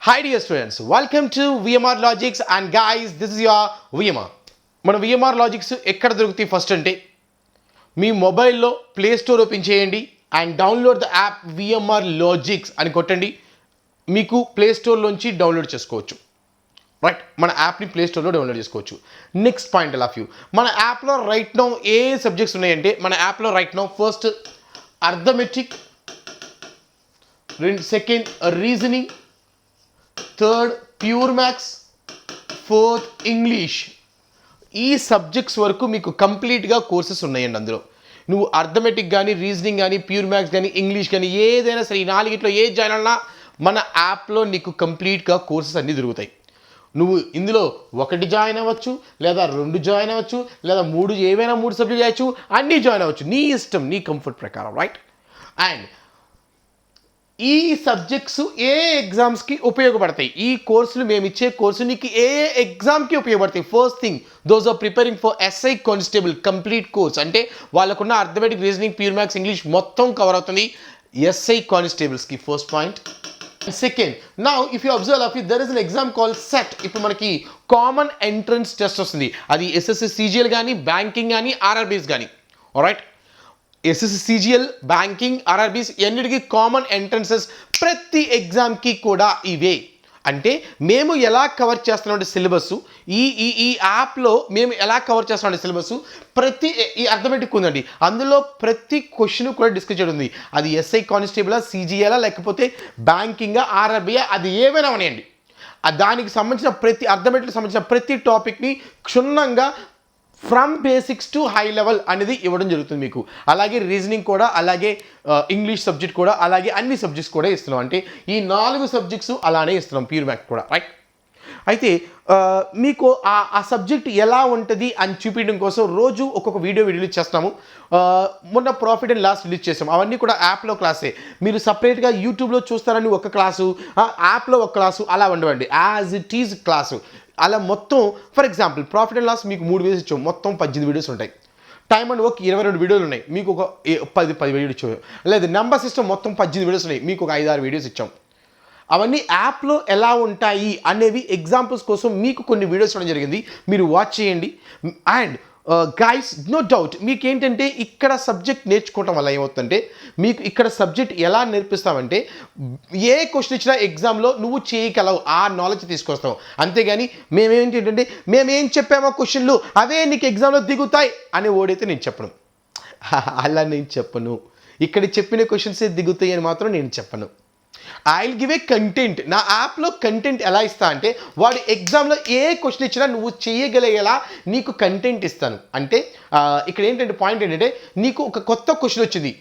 Hi dear students, welcome to VMR Logics and guys, this is your VMR. మన VMR Logics ఎక్కడ దొరుకుతాయి first అంటే మీ మొబైల్లో play store open చేయండి and download the app VMR Logics అని కొట్టండి. మీకు ప్లే స్టోర్లోంచి డౌన్లోడ్ చేసుకోవచ్చు. రైట్, మన యాప్ని ప్లే స్టోర్లో డౌన్లోడ్ చేసుకోవచ్చు. నెక్స్ట్ పాయింట్ ఆఫ్ వ్యూ, మన యాప్లో రైట్ నౌ ఏ సబ్జెక్ట్స్ ఉన్నాయంటే మన యాప్లో right now first arithmetic, second reasoning, third pure maths, fourth English. ఈ సబ్జెక్ట్స్ వరకు మీకు కంప్లీట్గా కోర్సెస్ ఉన్నాయండి. అందులో నువ్వు అర్థమెటిక్ కానీ, రీజనింగ్ కానీ, ప్యూర్ మ్యాథ్స్ కానీ, ఇంగ్లీష్ కానీ ఏదైనా సరే ఈ నాలుగిట్లో ఏ జాయిన్ అయినా మన యాప్లో నీకు కంప్లీట్గా కోర్సెస్ అన్నీ దొరుకుతాయి. నువ్వు ఇందులో ఒకటి జాయిన్ అవ్వచ్చు, లేదా రెండు జాయిన్ అవ్వచ్చు, లేదా ఏవైనా మూడు సబ్జెక్ట్ చేయొచ్చు, అన్నీ జాయిన్ అవ్వచ్చు, నీ ఇష్టం, నీ కంఫర్ట్ ప్రకారం. రైట్, అండ్ ఈ సబ్జెక్ట్స్ ఏ ఎగ్జామ్స్కి ఉపయోగపడతాయి, ఈ కోర్సులు మేము ఇచ్చే కోర్సు నీకు ఏ ఎగ్జామ్కి ఉపయోగపడతాయి. First thing, those are preparing for SI constable complete course, అంటే వాళ్ళకున్న arithmetic, reasoning, pure maths, English మొత్తం కవర్ అవుతుంది ఎస్ఐ కానిస్టేబుల్స్కి. First point. Second, now if you observe there is an exam call set. ఇప్పుడు మనకి కామన్ ఎంట్రన్స్ టెస్ట్ వస్తుంది, అది SSC CGL కానీ, బ్యాంకింగ్ కానీ, ఆర్ఆర్బీస్ కానీ. Right, SSC CGL, banking, RRBs ఎన్నిటికీ కామన్ ఎంట్రన్సెస్. ప్రతి ఎగ్జామ్కి కూడా ఇవే. అంటే మేము ఎలా కవర్ చేస్తున్నామంటే సిలబస్, ఈ యాప్లో మేము ఎలా కవర్ చేస్తున్నామంటే సిలబస్ ప్రతి ఈ అర్థమెటిక్ ఉందండి, అందులో ప్రతి క్వశ్చన్ కూడా డిస్కస్ చేయడం ఉంది. అది ఎస్ఐ కానిస్టేబులా, సిజిఎలా, లేకపోతే బ్యాంకింగా, ఆర్ఆర్బీయా, అది ఏమైనా ఉన్నాయండి. దానికి సంబంధించిన ప్రతి అర్థమెటిక్ సంబంధించిన ప్రతి టాపిక్ని క్షుణ్ణంగా from basics to high level అనేది ఇవ్వడం జరుగుతుంది మీకు. అలాగే రీజనింగ్ కూడా, అలాగే ఇంగ్లీష్ సబ్జెక్ట్ కూడా, అలాగే అన్ని సబ్జెక్ట్స్ కూడా ఇస్తున్నాం. అంటే ఈ 4 సబ్జెక్ట్స్ అలానే ఇస్తున్నాం, ప్యూర్ మ్యాథ్స్ కూడా. రైట్, అయితే మీకు ఆ సబ్జెక్ట్ ఎలా ఉంటుంది అని చూపించడం కోసం రోజు ఒక్కొక్క వీడియో రిలీజ్ చేస్తున్నాము. మొన్న ప్రాఫిట్ అండ్ లాస్ రిలీజ్ చేస్తాం, అవన్నీ కూడా యాప్లో క్లాసే. మీరు సపరేట్గా యూట్యూబ్లో చూస్తారని ఒక క్లాసు, యాప్లో ఒక క్లాసు అలా ఉండవండి, యాజ్ ఇట్ ఈజ్ క్లాసు. అలా మొత్తం for example profit and loss మీకు 3 వీడియోస్ ఇచ్చాం, మొత్తం 18 వీడియోస్ ఉంటాయి. టైమ్ అండ్ వర్క్ 22 వీడియోలు ఉన్నాయి, మీకు ఒక 10 వీడియోలు ఇచ్చాం. లేదు, నెంబర్ సిస్టమ్ మొత్తం 18 వీడియోస్ ఉన్నాయి, మీకు ఒక 5-6 వీడియోస్ ఇచ్చాం. అవన్నీ యాప్లో ఎలా ఉంటాయి అనేవి ఎగ్జాంపుల్స్ కోసం మీకు కొన్ని వీడియోస్ ఇవ్వడం జరిగింది, మీరు వాచ్ చేయండి. అండ్ గైస్, నో డౌట్ మీకు ఏంటంటే ఇక్కడ సబ్జెక్ట్ నేర్చుకోవటం వల్ల ఏమవుతుందంటే మీకు ఇక్కడ సబ్జెక్ట్ ఎలా నేర్పిస్తామంటే ఏ క్వశ్చన్ ఇచ్చినా ఎగ్జామ్లో నువ్వు చేయగలవు, ఆ నాలెడ్జ్ తీసుకొస్తావు. అంతేగాని మేమేంటంటే మేమేం చెప్పామో క్వశ్చన్లు అవే నీకు ఎగ్జామ్లో దిగుతాయి అని ఓడైతే నేను చెప్పను. అలా నేను చెప్పను. ఇక్కడ చెప్పిన క్వశ్చన్సే దిగుతాయి అని మాత్రం నేను చెప్పను. I will give a content. నా యాప్లో కంటెంట్ ఎలా ఇస్తా అంటే వాడు ఎగ్జామ్లో ఏ క్వశ్చన్ ఇచ్చినా నువ్వు చేయగలిగేలా నీకు కంటెంట్ ఇస్తాను. అంటే ఇక్కడ ఏంటంటే పాయింట్ ఏంటంటే నీకు ఒక కొత్త క్వశ్చన్ వచ్చింది,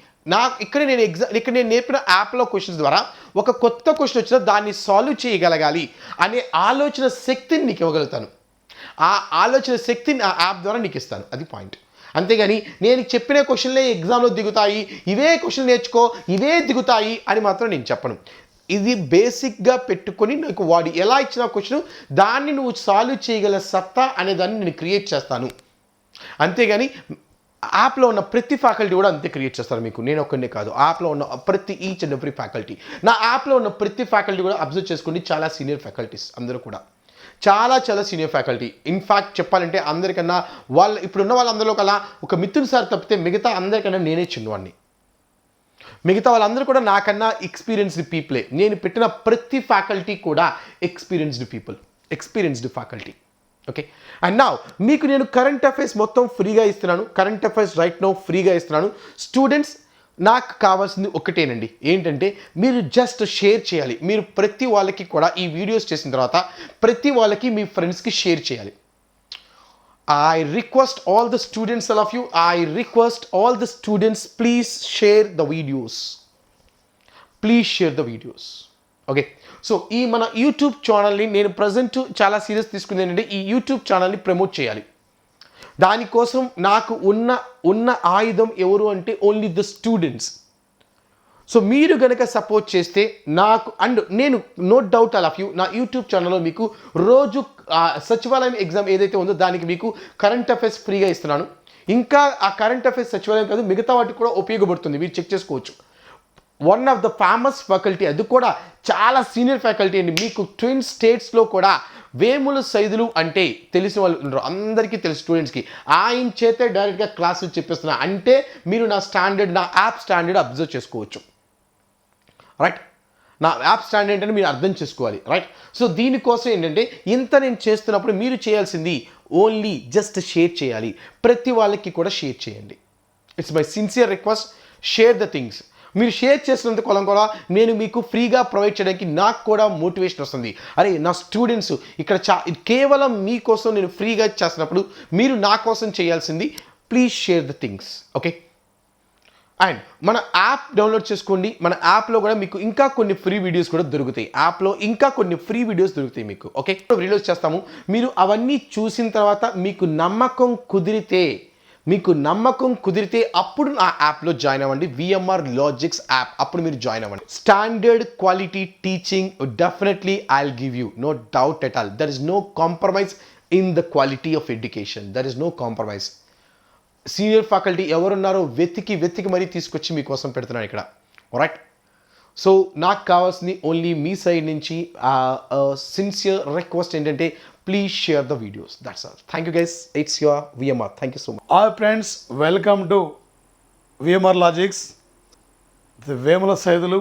ఇక్కడ నేను నేర్పిన యాప్లో క్వశ్చన్స్ ద్వారా ఒక కొత్త క్వశ్చన్ వచ్చినా దాన్ని సాల్వ్ చేయగలగాలి అనే ఆలోచన శక్తిని నీకు ఇవ్వగలుగుతాను. ఆ ఆలోచన శక్తిని ఆ యాప్ ద్వారా నీకు ఇస్తాను, అది పాయింట్. అంతేగాని నేను చెప్పిన క్వశ్చన్లే ఎగ్జామ్లో దిగుతాయి, ఇవే క్వశ్చన్ నేర్చుకో ఇవే దిగుతాయి అని మాత్రం నేను చెప్పను. ఇది బేసిక్గా పెట్టుకొని నాకు వాడు ఎలా ఇచ్చిన క్వశ్చన్ దాన్ని నువ్వు సాల్వ్ చేయగల సత్తా అనే దాన్ని నేను క్రియేట్ చేస్తాను. అంతేగాని యాప్లో ఉన్న ప్రతి ఫ్యాకల్టీ కూడా అంతే క్రియేట్ చేస్తారు మీకు, నేను ఒక్కనే కాదు. యాప్లో ఉన్న ప్రతి ఈచ్ అండ్ ఎవ్రీ ఫ్యాకల్టీ, నా యాప్లో ఉన్న ప్రతి ఫ్యాకల్టీ కూడా అబ్జర్వ్ చేసుకోండి, చాలా సీనియర్ ఫ్యాకల్టీస్ అందరూ కూడా, చాలా సీనియర్ ఫ్యాకల్టీ. ఇన్ఫ్యాక్ట్ చెప్పాలంటే అందరికన్నా ఇప్పుడున్న వాళ్ళందరిలో కల్లా ఒక మిథున్ సార్ తప్పితే మిగతా అందరికన్నా నేనే చిన్నవాడిని. మిగతా వాళ్ళందరూ కూడా నాకన్నా ఎక్స్పీరియన్స్డ్ పీపులే. నేను పెట్టిన ప్రతి ఫ్యాకల్టీ కూడా experienced faculty. Okay, and now మీకు నేను కరెంట్ అఫైర్స్ మొత్తం ఫ్రీగా ఇస్తున్నాను. కరెంట్ అఫైర్స్ రైట్ నౌ ఫ్రీగా ఇస్తున్నాను. స్టూడెంట్స్, నాకు కావాల్సింది ఒకటేనండి, ఏంటంటే మీరు జస్ట్ షేర్ చేయాలి. మీరు ప్రతి వాళ్ళకి కూడా ఈ వీడియోస్ చేసిన తర్వాత ప్రతి వాళ్ళకి మీ ఫ్రెండ్స్కి షేర్ చేయాలి. I request all the students, all of you, please share the videos. Okay, so ఈ మన యూట్యూబ్ ఛానల్ని నేను ప్రజెంట్ చాలా సీరియస్ తీసుకుంది ఏంటంటే ఈ యూట్యూబ్ ఛానల్ని ప్రమోట్ చేయాలి. దానికోసం నాకు ఉన్న ఆయుధం ఎవరు అంటే ఓన్లీ ద స్టూడెంట్స్. సో మీరు కనుక సపోర్ట్ చేస్తే నాకు, అండ్ నేను no doubt all of you నా యూట్యూబ్ ఛానల్లో మీకు రోజు సచివాలయం ఎగ్జామ్ ఏదైతే ఉందో దానికి మీకు కరెంట్ అఫైర్స్ ఫ్రీగా ఇస్తున్నాను. ఇంకా ఆ కరెంట్ అఫైర్స్ సచివాలయం కాదు, మిగతా వాటికి కూడా ఉపయోగపడుతుంది, మీరు చెక్ చేసుకోవచ్చు. One of the famous faculty, అది కూడా చాలా సీనియర్ ఫ్యాకల్టీ అండి. మీకు ట్విన్ స్టేట్స్లో కూడా వేముల సైదులు అంటే తెలిసిన వాళ్ళు ఉన్నారు, అందరికీ తెలుసు స్టూడెంట్స్కి. ఆయన చేతే డైరెక్ట్గా క్లాసులు చెప్పిస్తున్నా అంటే మీరు నా యాప్ స్టాండర్డ్ అబ్జర్వ్ చేసుకోవచ్చు. రైట్, నా యాప్ స్టాండర్డ్ ఏంటంటే మీరు అర్థం చేసుకోవాలి. రైట్, సో దీనికోసం ఏంటంటే ఇంత నేను చేస్తున్నప్పుడు మీరు చేయాల్సింది ఓన్లీ జస్ట్ షేర్ చేయాలి. ప్రతి వాళ్ళకి కూడా షేర్ చేయండి. It's my sincere request, share the things. మీరు షేర్ చేసినంత కొలం కూడా నేను మీకు ఫ్రీగా ప్రొవైడ్ చేయడానికి నాకు కూడా మోటివేషన్ వస్తుంది. అరే నా స్టూడెంట్స్ ఇక్కడ కేవలం మీకోసం నేను ఫ్రీగా చేస్తున్నప్పుడు మీరు నా కోసం చేయాల్సింది please share the things. Okay, and మన యాప్ డౌన్లోడ్ చేసుకోండి. మన యాప్లో కూడా మీకు ఇంకా కొన్ని ఫ్రీ వీడియోస్ కూడా దొరుకుతాయి. యాప్లో ఇంకా కొన్ని ఫ్రీ వీడియోస్ దొరుకుతాయి మీకు. ఓకే, రిలీజ్ చేస్తాము. మీరు అవన్నీ చూసిన తర్వాత మీకు నమ్మకం కుదిరితే అప్పుడు నా యాప్లో జాయిన్ అవ్వండి. విఎంఆర్ లాజిక్స్ యాప్, అప్పుడు మీరు జాయిన్ అవ్వండి. Standard quality teaching definitely I will give you, no doubt at all. There is no compromise in the quality of education. There is no compromise. Senior faculty ఎవరున్నారో వెతికి మరీ తీసుకొచ్చి మీకోసం పెడుతున్నాను ఇక్కడ. రైట్, సో నాకు కావాల్సింది ఓన్లీ మీ సైడ్ నుంచి సిన్సియర్ రిక్వెస్ట్ ఏంటంటే please share the videos. That's all. Thank you guys. It's your VMR. Thank you so much. Hi friends, welcome to VMR logics, the Vemula Saidulu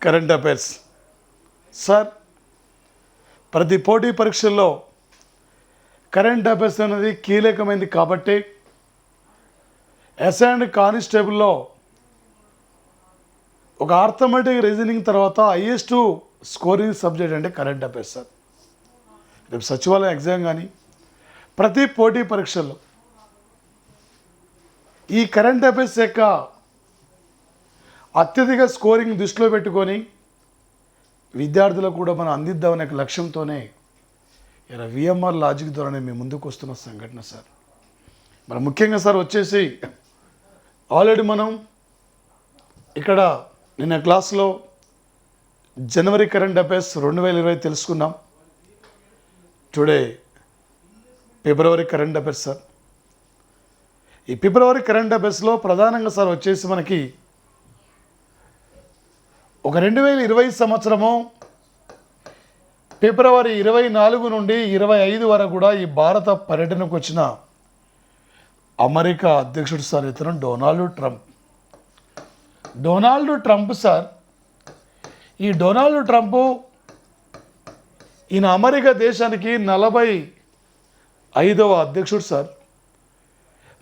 current affairs. Sir, ప్రతి పోటీ పరీక్షల్లో current affairs అనేది కీలకమైనది కాబట్టి SI and కానిస్టేబుల్లో ఒక arithmetic reasoning తర్వాత highest scoring subject అంటే current affairs sir. రేపు సచివాలయం ఎగ్జామ్ కానీ ప్రతి పోటీ పరీక్షల్లో ఈ కరెంట్ అఫైర్స్ యొక్క అత్యధిక స్కోరింగ్ దృష్టిలో పెట్టుకొని విద్యార్థులకు కూడా మనం అందిద్దామనే లక్ష్యంతోనే ఇలా విఎంఆర్ లాజిక్ ద్వారానే మేము ముందుకు వస్తున్న సంఘటన సార్. మరి ముఖ్యంగా సార్ వచ్చేసి ఆల్రెడీ మనం ఇక్కడ నిన్న క్లాస్లో జనవరి కరెంట్ అఫైర్స్ 2020 తెలుసుకున్నాం. టుడే ఫిబ్రవరి కరెంట్ అఫైర్స్ సార్. ఈ ఫిబ్రవరి కరెంట్ అఫైర్స్లో ప్రధానంగా సార్ వచ్చేసి మనకి ఒక 2020 సంవత్సరము ఫిబ్రవరి 24 నుండి 25 వరకు కూడా ఈ భారత పర్యటనకు వచ్చిన అమెరికా అధ్యక్షుడు సార్ ఇతను డొనాల్డ్ ట్రంప్ సార్. ఈ డొనాల్డ్ ట్రంప్ ఈయన అమెరికా దేశానికి 45వ అధ్యక్షుడు సార్.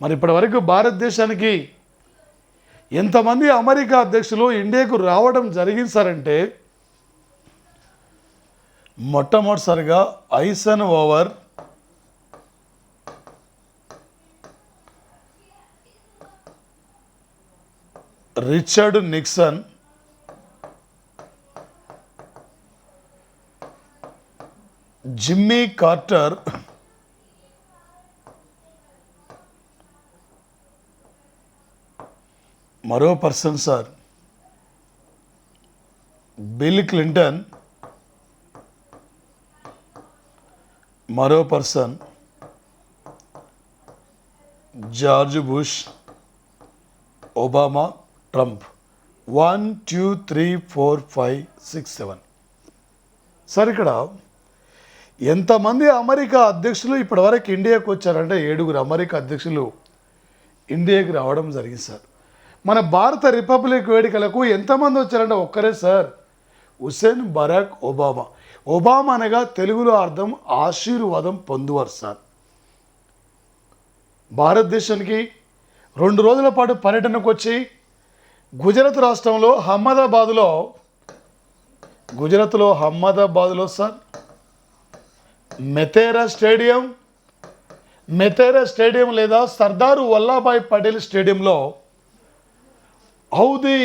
మరి ఇప్పటివరకు భారతదేశానికి ఎంతమంది అమెరికా అధ్యక్షులు ఇండియాకు రావడం జరిగింది సార్ అంటే మొట్టమొదటిసారిగా Eisenhower, Richard Nixon, Jimmy Carter, మరో పర్సన్ సార్ బిల్ క్లింటన్, మరో person George bush, Obama, Trump. 1 2 3 4 5 6 7 sir. ఇక్కడ ఎంతమంది అమెరికా అధ్యక్షులు ఇప్పటివరకు ఇండియాకు వచ్చారంటే 7 అమెరికా అధ్యక్షులు ఇండియాకి రావడం జరిగింది సార్. మన భారత రిపబ్లిక్ వేడుకలకు ఎంతమంది వచ్చారంటే ఒక్కరే sir, Hussein Barack Obama. Obama అనగా తెలుగులో అర్థం ఆశీర్వాదం పొందువారు సార్. భారతదేశానికి 2 రోజుల పాటు పర్యటనకు వచ్చి గుజరాత్ రాష్ట్రంలో అహ్మదాబాద్లో సార్ మెతేరా స్టేడియం లేదా సర్దారు వల్లభాయ్ పటేల్ స్టేడియంలో హౌదీ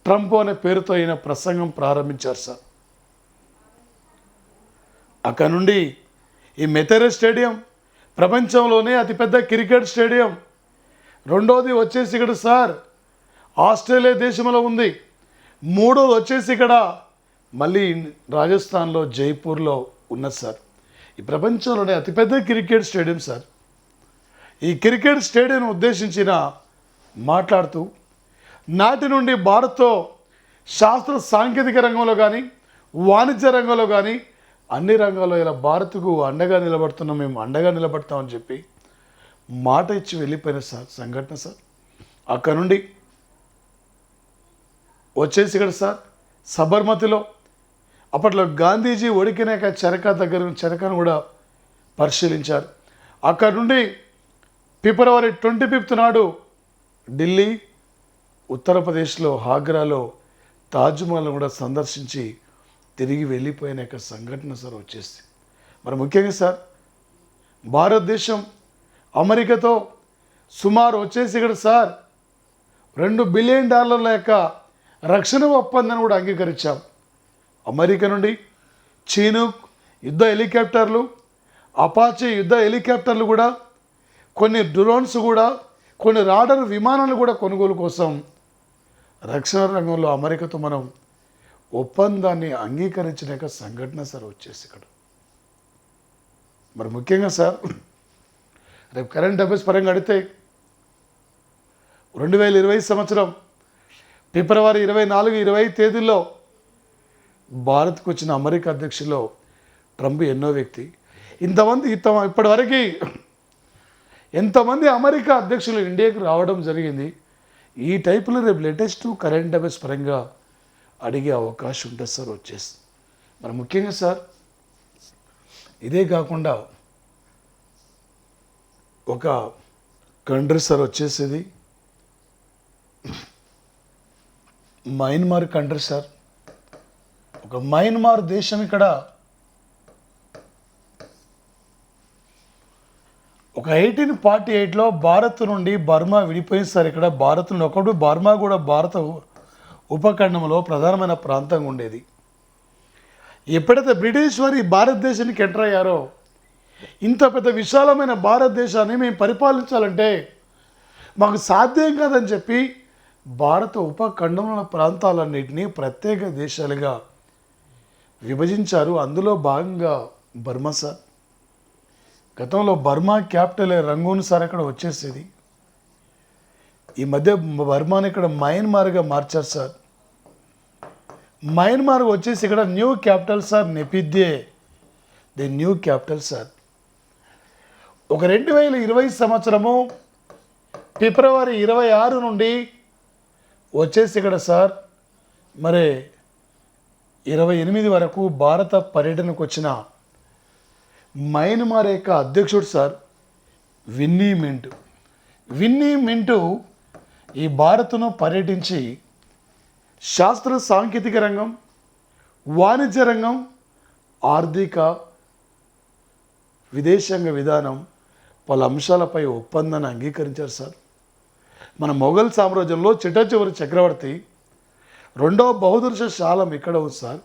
ట్రంప్ అనే పేరుతో ఈయన ప్రసంగం ప్రారంభించారు సార్. అక్కడ నుండి ఈ మెతేరా స్టేడియం ప్రపంచంలోనే అతిపెద్ద క్రికెట్ స్టేడియం. రెండోది వచ్చేసి ఇక్కడ సార్ ఆస్ట్రేలియా దేశంలో ఉంది. మూడోది వచ్చేసి ఇక్కడ మళ్ళీ రాజస్థాన్లో జైపూర్లో ఉన్నది సార్. ఈ ప్రపంచంలోనే అతిపెద్ద క్రికెట్ స్టేడియం సార్. ఈ క్రికెట్ స్టేడియం ఉద్దేశించిన మాట్లాడుతూ నాటి నుండి భారత్తో శాస్త్ర సాంకేతిక రంగంలో కానీ వాణిజ్య రంగంలో కానీ అన్ని రంగాల్లో ఇలా భారత్కు అండగా నిలబడుతున్నాం, మేము అండగా నిలబడతామని చెప్పి మాట ఇచ్చి వెళ్ళిపోయిన సార్ సంఘటన సార్. అక్కడ నుండి వచ్చేసి ఇక్కడ సార్ సబర్మతిలో అప్పట్లో గాంధీజీ ఒడికినాక చెరకను కూడా పరిశీలించారు. అక్కడ నుండి ఫిబ్రవరి 25 నాడు ఢిల్లీ, ఉత్తరప్రదేశ్లో ఆగ్రాలో తాజ్మహల్ను కూడా సందర్శించి తిరిగి వెళ్ళిపోయిన యొక్క సంఘటన సార్ వచ్చేసి. మరి ముఖ్యంగా సార్ భారతదేశం అమెరికాతో సుమారు వచ్చేసి ఇక్కడ సార్ $2 బిలియన్ యొక్క రక్షణ ఒప్పందాన్ని కూడా అంగీకరించాం. అమెరికా నుండి చీనూక్ యుద్ధ హెలికాప్టర్లు, అపాచే యుద్ధ హెలికాప్టర్లు కూడా, కొన్ని డ్రోన్స్ కూడా, కొన్ని రాడర్ విమానాలు కూడా కొనుగోలు కోసం రక్షణ రంగంలో అమెరికాతో మనం ఒప్పందాన్ని అంగీకరించిన యొక్క సంఘటన సార్ వచ్చేసి ఇక్కడ. మరి ముఖ్యంగా సార్ రేపు కరెంట్ అఫైర్స్ పరంగా అడిగితే 2020 సంవత్సరం ఫిబ్రవరి 24, 25 తేదీల్లో భారత్కు వచ్చిన అమెరికా అధ్యక్షుల్లో ట్రంప్ ఎన్నో వ్యక్తి. ఇప్పటివరకు ఎంతమంది అమెరికా అధ్యక్షులు ఇండియాకి రావడం జరిగింది. ఈ టైపులో రేపు లేటెస్ట్ కరెంట్ అఫైర్స్ పరంగా అడిగే అవకాశం ఉంటుంది సార్ వచ్చేసి. మరి ముఖ్యంగా సార్ ఇదే కాకుండా ఒక కంట్రీ సార్ వచ్చేసేది మయన్మార్ కంట్రీ సార్. ఒక మయన్మార్ దేశం ఇక్కడ ఒక 1848లో భారత్ నుండి బర్మా విడిపోయింది సార్. ఇక్కడ భారత్ నుండి ఒకప్పుడు బర్మా కూడా భారత ఉపఖండంలో ప్రధానమైన ప్రాంతంగా ఉండేది. ఎప్పుడైతే బ్రిటిష్ వారు ఈ భారతదేశానికి ఎంటర్ అయ్యారో, ఇంత పెద్ద విశాలమైన భారతదేశాన్ని మేము పరిపాలించాలంటే మాకు సాధ్యం కాదని చెప్పి భారత ఉపఖండంలో ప్రాంతాలన్నింటినీ ప్రత్యేక దేశాలుగా విభజించారు. అందులో భాగంగా బర్మా సార్. గతంలో బర్మా క్యాపిటల్ రంగూన్ సార్ అక్కడ వచ్చేసేది. ఈ మధ్య బర్మాని ఇక్కడ మయన్మార్గా మార్చారు సార్. మయన్మార్ వచ్చేసి ఇక్కడ new capital sir Naypyidaw the new capital sir. ఒక 2020 సంవత్సరము ఫిబ్రవరి 26 నుండి వచ్చేసి ఇక్కడ సార్ మరి 28 వరకు భారత పర్యటనకు వచ్చిన మయన్మార్ యొక్క అధ్యక్షుడు సార్ విన్నీ మింటూ ఈ భారత్ను పర్యటించి శాస్త్ర సాంకేతిక రంగం, వాణిజ్య రంగం, ఆర్థిక, విదేశాంగ విధానం పలు అంశాలపై ఒప్పందాన్ని అంగీకరించారు సార్. మన మొఘల్ సామ్రాజ్యంలో చిట్టచివరి చక్రవర్తి రెండవ బహదూర్ షా ఆలం ఇక్కడ ఉంది సార్.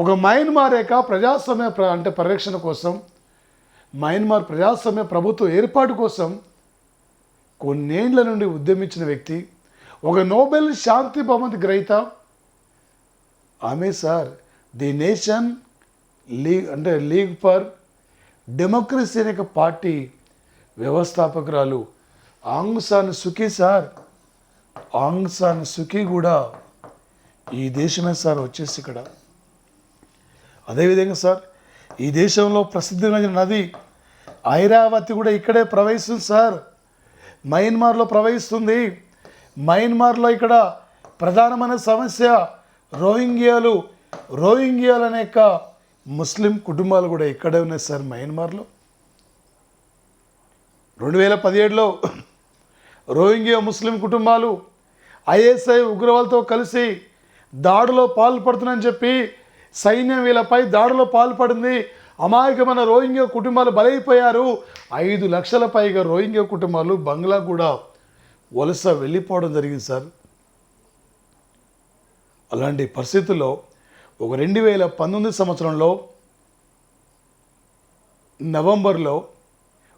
ఒక మయన్మార్ యొక్క ప్రజాస్వామ్య పరిరక్షణ కోసం, మయన్మార్ ప్రజాస్వామ్య ప్రభుత్వ ఏర్పాటు కోసం కొన్నేళ్ల నుండి ఉద్యమించిన వ్యక్తి, ఒక నోబెల్ శాంతి బహుమతి గ్రహీత ఆమె sir. The nation league for democracy అనే పార్టీ వ్యవస్థాపకురాలు Aung San Suu Kyi sir. Aung San Suu Kyi కూడా ఈ దేశమే సార్ వచ్చేసి ఇక్కడ. అదేవిధంగా సార్ ఈ దేశంలో ప్రసిద్ధమైన నది ఐరావతి కూడా ఇక్కడే ప్రవహిస్తుంది సార్. మయన్మార్లో ప్రవహిస్తుంది. మయన్మార్లో ఇక్కడ ప్రధానమైన సమస్య రోహింగ్యాలు అనేక ముస్లిం కుటుంబాలు కూడా ఇక్కడే ఉన్నాయి సార్ మయన్మార్లో. 2017లో రోహింగ్యా ముస్లిం కుటుంబాలు ఐఎస్ఐ ఉగ్రవాదులతో కలిసి దాడిలో పాల్పడుతున్నాయని చెప్పి సైన్యం వీళ్ళపై దాడిలో పాల్పడింది. అమాయకమైన రోహింగ్యా కుటుంబాలు బలైపోయారు. 5 లక్షల పైగా రోహింగ్యా కుటుంబాలు బంగ్లా కూడా వలస వెళ్ళిపోవడం జరిగింది సార్. అలాంటి పరిస్థితుల్లో ఒక 2019 సంవత్సరంలో నవంబర్లో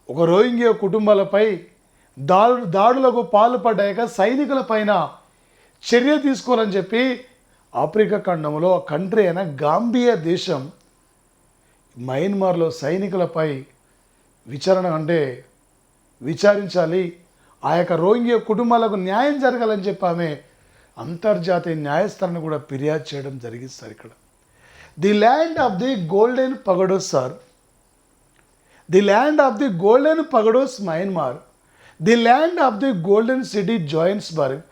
ఒక రోహింగ్యా కుటుంబాలపై దాడులకు పాల్పడ్డాక సైనికుల పైన చర్య తీసుకోవాలని చెప్పి ఆఫ్రికా ఖండంలో కంట్రీ అయిన గాంబియా దేశం మయన్మార్లో సైనికులపై విచారించాలి, ఆ యొక్క రోహింగ్యా కుటుంబాలకు న్యాయం జరగాలని చెప్పి ఆమె అంతర్జాతీయ న్యాయస్థానాన్ని కూడా ఫిర్యాదు చేయడం జరిగింది సార్. ఇక్కడ the land of the golden pagodas sir, the land of the golden pagodas Myanmar, the land of the golden city Johannesburg,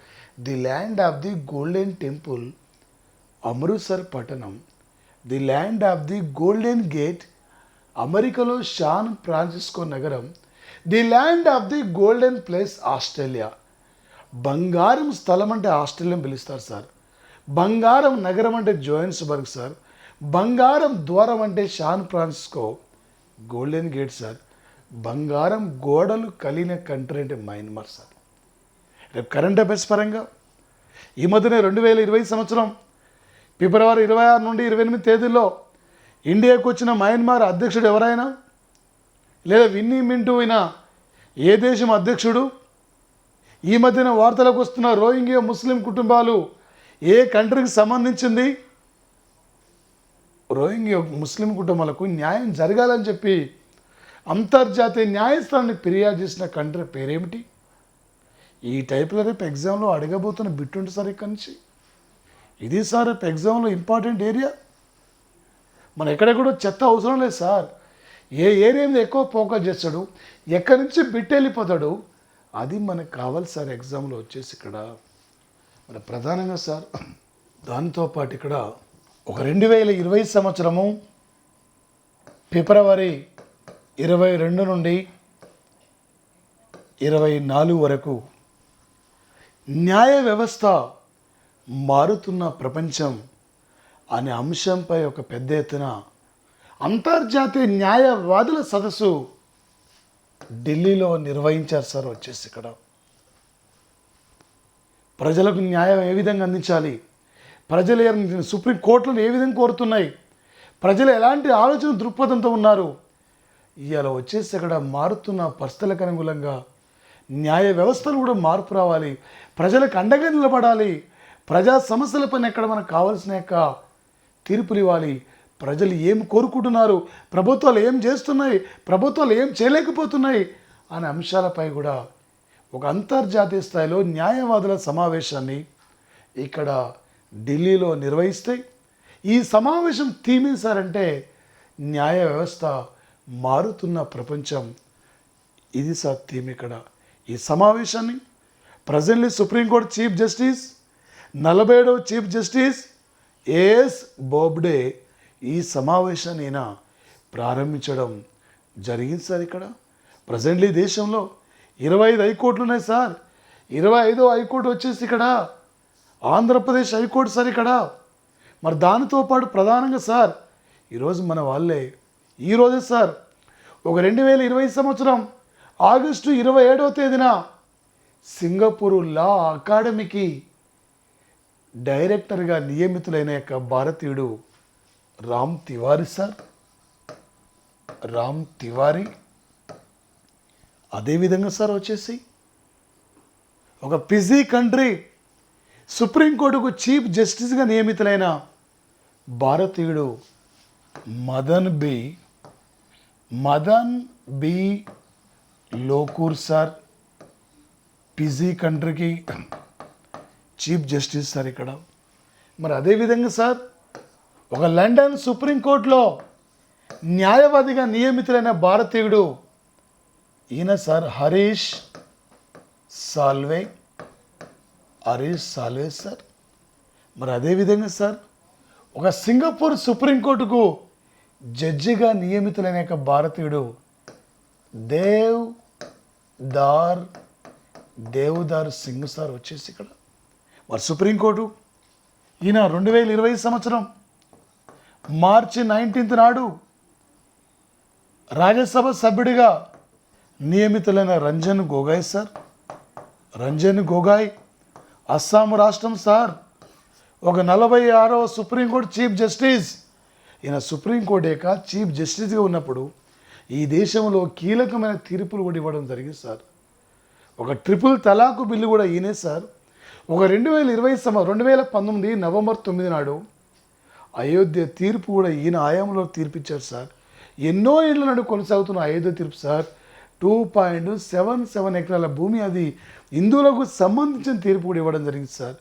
the land of the golden temple Amritsar పట్టణం, the land of the golden gate అమెరికాలో San Francisco నగరం, the land of the golden place Australia. బంగారం స్థలం అంటే Australia పిలుస్తారు sir, బంగారం నగరం అంటే జోహన్స్బర్గ్ సార్, బంగారం ద్వారం అంటే San Francisco golden gate sir, బంగారం గోడలు కలిగిన కంట్రీ అంటే మయన్మార్ సార్. రేపు కరెంట్ అఫైర్స్ పరంగా ఈ మధ్యనే 2020 సంవత్సరం ఫిబ్రవరి 26 నుండి 28 తేదీల్లో ఇండియాకు వచ్చిన మయన్మార్ అధ్యక్షుడు ఎవరైనా, లేదా విన్నీ మింటూ అయినా ఏ దేశం అధ్యక్షుడు, ఈ మధ్యన వార్తలకు వస్తున్న రోహింగ్యా ముస్లిం కుటుంబాలు ఏ కంట్రీకి సంబంధించింది, రోహింగ్యా ముస్లిం కుటుంబాలకు న్యాయం జరగాలని చెప్పి అంతర్జాతీయ న్యాయస్థానాన్ని ఫిర్యాదు చేసిన కంట్రీ పేరేమిటి? ఈ టైప్లో రేపు ఎగ్జామ్లో అడగబోతున్న బిట్ ఉంటుంది సార్. ఇక్కడి నుంచి ఇది సార్ రేపు ఎగ్జామ్లో ఇంపార్టెంట్ ఏరియా. మన ఎక్కడెక్కడో చెత్త అవసరం లేదు సార్. ఏ ఏరియా మీద ఎక్కువ ఫోకస్ చేస్తాడు, ఎక్కడి నుంచి బిట్ వెళ్ళిపోతాడు, అది మనకు కావాలి సార్ ఎగ్జామ్లో వచ్చేసి. ఇక్కడ మన ప్రధానంగా సార్ దాంతోపాటు ఇక్కడ ఒక 2020 సంవత్సరము ఫిబ్రవరి 22 నుండి 24 వరకు న్యాయ వ్యవస్థ మారుతున్న ప్రపంచం అనే అంశంపై ఒక పెద్ద ఎత్తున అంతర్జాతీయ న్యాయవాదుల సదస్సు ఢిల్లీలో నిర్వహించారు సార్. వచ్చేసి ఇక్కడ ప్రజలకు న్యాయం ఏ విధంగా అందించాలి, ప్రజలు సుప్రీంకోర్టులను ఏ విధంగా కోరుతున్నాయి, ప్రజలు ఎలాంటి ఆలోచన దృక్పథంతో ఉన్నారు, ఇవాళ వచ్చేసి అక్కడ మారుతున్న పరిస్థితులకు అనుగుణంగా న్యాయ వ్యవస్థలు కూడా మార్పు రావాలి, ప్రజలకు అండగా నిలబడాలి, ప్రజా సమస్యలపైన ఎక్కడ మనకు కావాల్సిన యొక్క తీర్పులు ఇవ్వాలి, ప్రజలు ఏం కోరుకుంటున్నారు, ప్రభుత్వాలు ఏం చేస్తున్నాయి, ప్రభుత్వాలు ఏం చేయలేకపోతున్నాయి అనే అంశాలపై కూడా ఒక అంతర్జాతీయ స్థాయిలో న్యాయవాదుల సమావేశాన్ని ఇక్కడ ఢిల్లీలో నిర్వహిస్తే, ఈ సమావేశం థీమ్ ఏంటి సార్ అంటే న్యాయ వ్యవస్థ మారుతున్న ప్రపంచం. ఇది సార్ థీమ్. ఇక్కడ ఈ సమావేశాన్ని ప్రజెంట్లీ సుప్రీంకోర్టు చీఫ్ జస్టిస్ 47వ చీఫ్ జస్టిస్ ఏఎస్ బోబ్డే ఈ సమావేశాన్ని ఈయన ప్రారంభించడం జరిగింది సార్. ఇక్కడ ప్రజెంట్లీ దేశంలో 25 హైకోర్టులు ఉన్నాయి సార్. 25వ హైకోర్టు వచ్చేసి ఇక్కడ ఆంధ్రప్రదేశ్ హైకోర్టు సార్. ఇక్కడ మరి దానితో పాటు ప్రధానంగా సార్ ఈరోజు మన వాళ్ళే ఈరోజే సార్ ఒక 2020 సంవత్సరం ఆగస్టు 27వ తేదీన సింగపూర్ లా అకాడమీకి డైరెక్టర్గా నియమితులైన యొక్క భారతీయుడు రామ్ తివారీ సార్. రామ్ తివారీ అదేవిధంగా సార్ వచ్చేసి ఒక ఫిజీ కంట్రీ సుప్రీంకోర్టుకు చీఫ్ జస్టిస్గా నియమితులైన భారతీయుడు Madan B Lokur sir. Fiji కంట్రీకి చీఫ్ జస్టిస్ సార్ ఇక్కడ. మరి అదేవిధంగా సార్ ఒక లండన్ సుప్రీంకోర్టులో న్యాయవాదిగా నియమితులైన భారతీయుడు ఈయన సార్ హరీష్ సాల్వే సార్. మరి అదేవిధంగా సార్ ఒక సింగపూర్ సుప్రీంకోర్టుకు జడ్జిగా నియమితులైన యొక్క భారతీయుడు దేవ్దార్ సింగ్ సార్ వచ్చేసి ఇక్కడ. మరి సుప్రీంకోర్టు ఈయన 2020 సంవత్సరం మార్చి 19th నాడు రాజ్యసభ సభ్యుడిగా నియమితులైన రంజన్ గొగోయ్ సార్. రంజన్ గొగోయ్ అస్సాం రాష్ట్రం సార్. ఒక 46వ సుప్రీంకోర్టు చీఫ్ జస్టిస్. ఈయన సుప్రీంకోర్టు యొక్క చీఫ్ జస్టిస్గా ఉన్నప్పుడు ఈ దేశంలో కీలకమైన తీర్పులు కూడా ఇవ్వడం జరిగింది సార్. ఒక ట్రిపుల్ తలాకు బిల్లు కూడా ఈయనే సార్. ఒక 2019 నవంబర్ 9 నాడు అయోధ్య తీర్పు కూడా ఈయన ఆయాంలో తీర్పిచ్చారు సార్. ఎన్నో ఏళ్ల నాడు కొనసాగుతున్న అయోధ్య తీర్పు సార్. 2.77 ఎకరాల భూమి, అది హిందువులకు సంబంధించిన తీర్పు కూడా ఇవ్వడం జరిగింది సార్.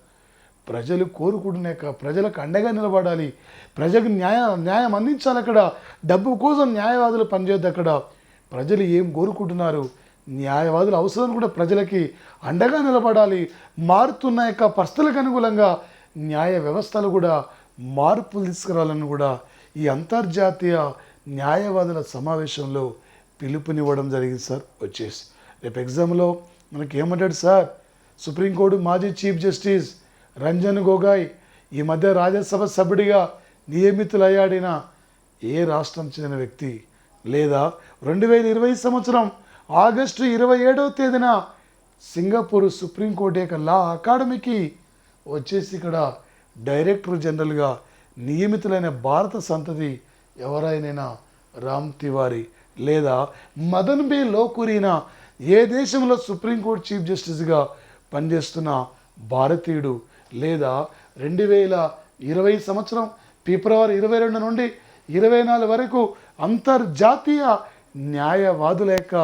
ప్రజలు కోరుకుంటున్నాక ప్రజలకు అండగా నిలబడాలి, ప్రజలకు న్యాయం అందించాలి. అక్కడ డబ్బు కోసం న్యాయవాదులు పనిచేయద్దు. అక్కడ ప్రజలు ఏం కోరుకుంటున్నారు, న్యాయవాదుల అవసరం కూడా ప్రజలకి అండగా నిలబడాలి. మారుతున్న యొక్క పరిస్థితులకు అనుగుణంగా న్యాయ వ్యవస్థలు కూడా మార్పులు తీసుకురావాలని కూడా ఈ అంతర్జాతీయ న్యాయవాదుల సమావేశంలో పిలుపునివ్వడం జరిగింది సార్. వచ్చేసి రేపు ఎగ్జామ్లో మనకి ఏమంటాడు సార్, సుప్రీంకోర్టు మాజీ చీఫ్ జస్టిస్ రంజన్ గొగోయ్ ఈ మధ్య రాజ్యసభ సభ్యుడిగా నియమితులయ్యాడిన ఏ రాష్ట్రం చెందిన వ్యక్తి, లేదా 2020 సంవత్సరం ఆగస్టు 27వ తేదీన సింగపూర్ సుప్రీంకోర్టు యొక్క లా అకాడమీకి వచ్చేసి ఇక్కడ డైరెక్టర్ జనరల్గా నియమితులైన భారత సంతతి ఎవరైనా రామ్ తివారీ లేదా మదన్ బి లోకూరినా ఏ దేశంలో సుప్రీంకోర్టు చీఫ్ జస్టిస్గా పనిచేస్తున్న భారతీయుడు, లేదా 2020 సంవత్సరం ఫిబ్రవరి 22 నుండి 24 వరకు అంతర్జాతీయ న్యాయవాదుల యొక్క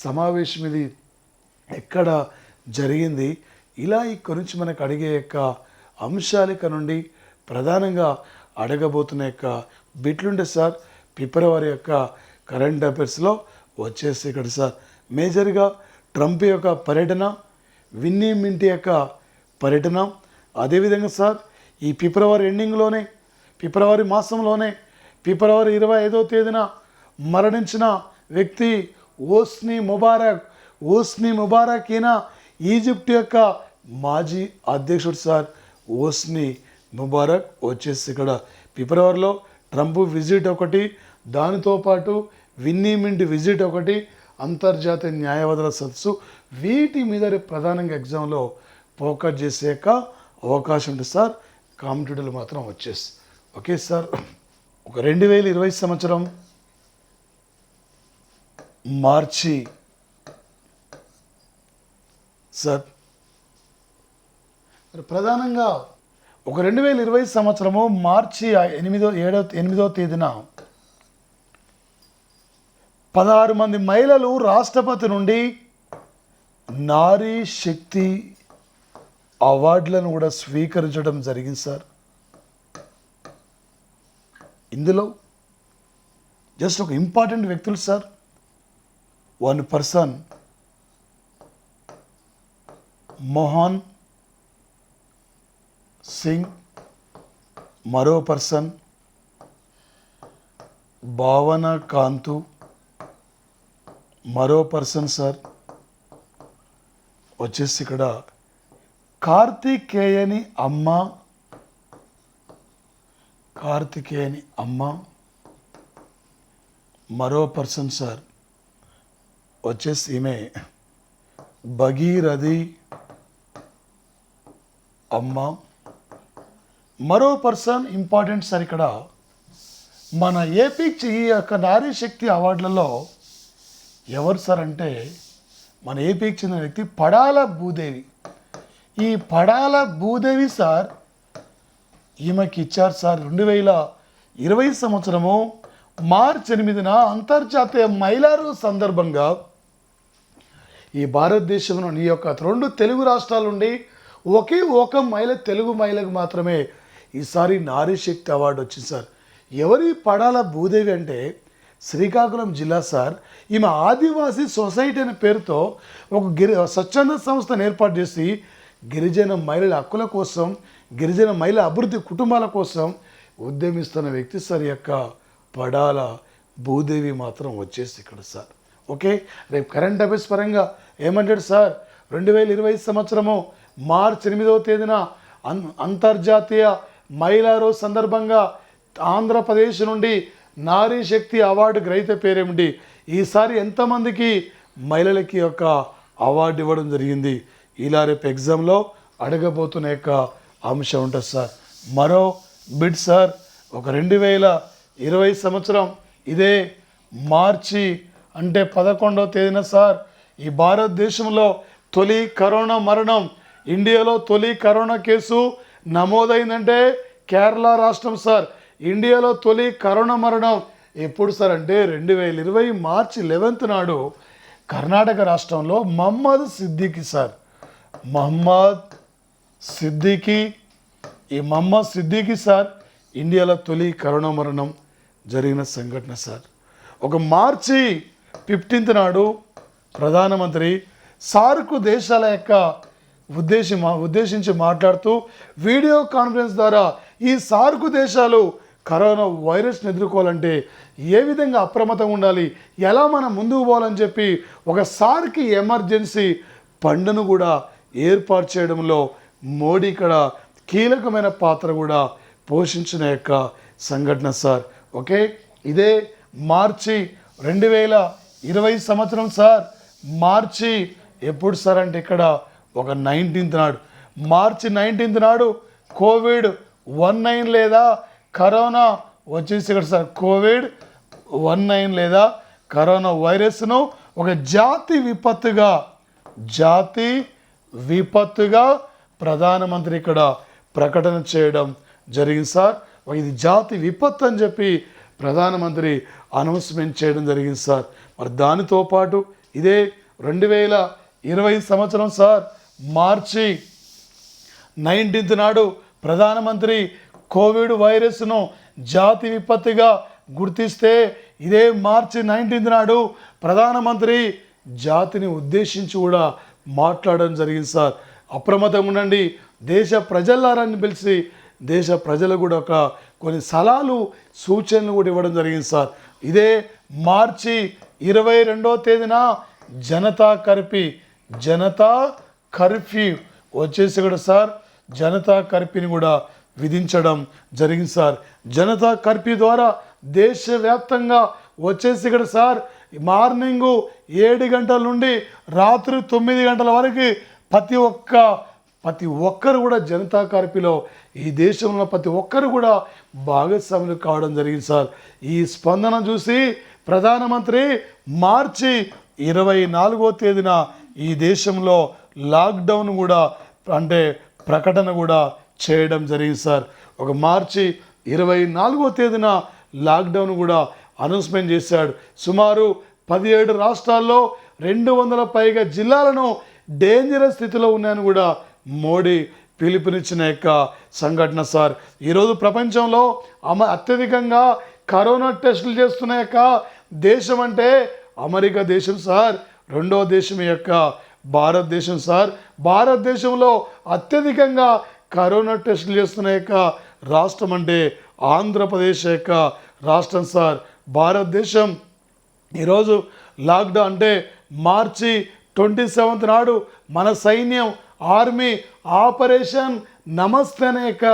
సమావేశం ఇది ఎక్కడ జరిగింది. ఇలా ఇక్కడ నుంచి మనకు అడిగే యొక్క అంశాలిక నుండి ప్రధానంగా అడగబోతున్న యొక్క బిట్లుండే సార్ ఫిబ్రవరి యొక్క కరెంట్ అఫైర్స్లో వచ్చేసి ఇక్కడ సార్ మేజర్గా ట్రంప్ యొక్క పర్యటన, విన్నీ మింటి యొక్క పర్యటన, అదేవిధంగా సార్ ఈ ఫిబ్రవరి ఎండింగ్లోనే ఫిబ్రవరి మాసంలోనే ఫిబ్రవరి 25వ తేదీన మరణించిన వ్యక్తి ఓస్ని ముబారక్ ఈయన ఈజిప్ట్ యొక్క మాజీ అధ్యక్షుడు సార్ ఓస్ని ముబారక్. వచ్చేసి ఇక్కడ ఫిబ్రవరిలో ట్రంప్ విజిట్ ఒకటి, దానితో పాటు విన్నీ మింట్ విజిట్ ఒకటి, అంతర్జాతీయ న్యాయవాదుల సదస్సు, వీటి మీద ప్రధానంగా ఎగ్జామ్లో ఫోకస్ చేసేక అవకాశం ఉంటుంది సార్. కాంపిటేటివ్లు మాత్రం వచ్చేసి ఓకే సార్. ఒక 2020 సంవత్సరం మార్చి సార్ ప్రధానంగా ఒక 2020 సంవత్సరము మార్చి 8వ తేదీన 16 మంది మహిళలు రాష్ట్రపతి నుండి నారీ శక్తి అవార్డులను కూడా స్వీకరించడం జరిగింది సార్. ఇందులో జస్ట్ ఒక ఇంపార్టెంట్ వ్యక్తులు sir. One person Mohan Singh, మరో పర్సన్ భావన కాంతు, మరో పర్సన్ సార్ వచ్చేసి ఇక్కడ కార్తికేయని అమ్మ, మరో పర్సన్ సార్ వచ్చేసి ఈమె భగీరథి అమ్మ, మరో పర్సన్ ఇంపార్టెంట్ సార్. ఇక్కడ మన ఏపీకి ఈ యొక్క నారీ శక్తి అవార్డులలో ఎవరు సార్ అంటే మన ఏపీకి చెందిన వ్యక్తి పడాల భూదేవి. ఈ పడాల భూదేవి సార్ ఈమెకి ఇచ్చారు సార్ 2020 సంవత్సరము మార్చి 8న అంతర్జాతీయ మహిళా రోజు సందర్భంగా ఈ భారతదేశంలోని ఈ యొక్క 2 తెలుగు రాష్ట్రాల నుండి ఒకే ఒక తెలుగు మహిళకు మాత్రమే ఈసారి నారీ శక్తి అవార్డు వచ్చింది సార్. ఎవరి పడాల భూదేవి అంటే శ్రీకాకుళం జిల్లా సార్. ఈమె ఆదివాసీ సొసైటీ అనే పేరుతో ఒక స్వచ్ఛంద సంస్థను ఏర్పాటు చేసి గిరిజన మహిళల హక్కుల కోసం, గిరిజన మహిళల అభివృద్ధి కుటుంబాల కోసం ఉద్యమిస్తున్న వ్యక్తి సార్ యొక్క పడాల భూదేవి మాత్రం వచ్చేసి ఇక్కడ సార్. ఓకే, రేపు కరెంట్ అఫైర్స్ పరంగా ఏమంటాడు సార్, 2020 సంవత్సరము మార్చి 8వ తేదీన అంతర్జాతీయ మహిళా రోజు సందర్భంగా ఆంధ్రప్రదేశ్ నుండి నారీ శక్తి అవార్డు గ్రహీత పేరేమిటి, ఈసారి ఎంతమందికి మహిళలకి యొక్క అవార్డు ఇవ్వడం జరిగింది, ఇలా రేపు ఎగ్జామ్లో అడగబోతున్న యొక్క అంశం ఉంటుంది సార్. మరో బిడ్ సార్, ఒక 2020 సంవత్సరం ఇదే మార్చి అంటే 11వ తేదీన సార్ ఈ భారతదేశంలో తొలి కరోనా మరణం, ఇండియాలో తొలి కరోనా కేసు నమోదైందంటే కేరళ రాష్ట్రం సార్. ఇండియాలో తొలి కరోనా మరణం ఎప్పుడు సార్ అంటే 2020 మార్చి 11th నాడు కర్ణాటక రాష్ట్రంలో మహమ్మద్ సిద్దికి ఈ మహమ్మద్ సిద్దికీ సార్ ఇండియాలో తొలి కరోనా మరణం జరిగిన సంఘటన సార్. ఒక మార్చి 15 నాడు ప్రధానమంత్రి సార్క్ దేశాల యొక్క ఉద్దేశించి మాట్లాడుతూ వీడియో కాన్ఫరెన్స్ ద్వారా ఈ సార్క్ దేశాలు కరోనా వైరస్ని ఎదుర్కోవాలంటే ఏ విధంగా అప్రమత్తంగా ఉండాలి, ఎలా మనం ముందుకు పోవాలని చెప్పి ఒక సార్క్ ఎమర్జెన్సీ ఫండ్ను కూడా ఏర్పాటు చేయడంలో మోడీ ఇక్కడ కీలకమైన పాత్ర కూడా పోషించిన యొక్క సంఘటన సార్. ఓకే, ఇదే మార్చి 2020 సంవత్సరం సార్. మార్చి ఎప్పుడు సార్ అంటే ఇక్కడ ఒక 19th నాడు, మార్చి 19th నాడు COVID-19 లేదా కరోనా వచ్చేసి ఇక్కడ సార్ COVID-19 లేదా కరోనా వైరస్ను ఒక జాతి విపత్తుగా ప్రధానమంత్రి ఇక్కడ ప్రకటన చేయడం జరిగింది సార్. ఇది జాతి విపత్తు అని చెప్పి ప్రధానమంత్రి అనౌన్స్మెంట్ చేయడం జరిగింది సార్. మరి దానితో పాటు ఇదే 2020 సంవత్సరం సార్ మార్చి 19th నాడు ప్రధానమంత్రి కోవిడ్ వైరస్ను జాతి విపత్తుగా గుర్తిస్తే ఇదే మార్చి 19th నాడు ప్రధానమంత్రి జాతిని ఉద్దేశించి కూడా మాట్లాడడం జరిగింది సార్. అప్రమత్తంగా ఉండండి, దేశ ప్రజలారని పిలిచి దేశ ప్రజలు కూడా కొన్ని సలహాలు సూచనలు కూడా ఇవ్వడం జరిగింది సార్. ఇదే మార్చి 22వ తేదీన జనతా కర్ఫ్యూ వచ్చేసి కూడా సార్ జనతా కర్ఫ్యూని కూడా విధించడం జరిగింది సార్. జనతా కర్ఫ్యూ ద్వారా దేశవ్యాప్తంగా వచ్చేసి ఇక్కడ సార్ మార్నింగ్ 7 గంటల నుండి రాత్రి 9 గంటల వరకు ప్రతి ఒక్కరు కూడా జనతా కర్ఫ్యూలో ఈ దేశంలో ప్రతి ఒక్కరు కూడా భాగస్వాములు కావడం జరిగింది సార్. ఈ స్పందన చూసి ప్రధానమంత్రి మార్చి 24వ తేదీన ఈ దేశంలో లాక్డౌన్ కూడా అంటే ప్రకటన కూడా చేయడం జరిగింది సార్. ఒక మార్చి 24వ తేదీన లాక్డౌన్ కూడా అనౌన్స్మెంట్ చేశాడు. సుమారు 17 రాష్ట్రాల్లో 200 పైగా జిల్లాలను డేంజరస్ స్థితిలో ఉన్నాయని కూడా మోడీ పిలుపునిచ్చిన యొక్క సంఘటన సార్. ఈరోజు ప్రపంచంలో అత్యధికంగా కరోనా టెస్టులు చేస్తున్న యొక్క దేశం అంటే అమెరికా దేశం సార్. రెండవ దేశం యొక్క భారతదేశం సార్. భారతదేశంలో అత్యధికంగా కరోనా టెస్టులు చేస్తున్న యొక్క రాష్ట్రం అంటే ఆంధ్రప్రదేశ్ యొక్క రాష్ట్రం సార్. భారతదేశం ఈరోజు లాక్డౌన్ అంటే మార్చి 27th నాడు మన సైన్యం ఆర్మీ ఆపరేషన్ నమస్తే అనే యొక్క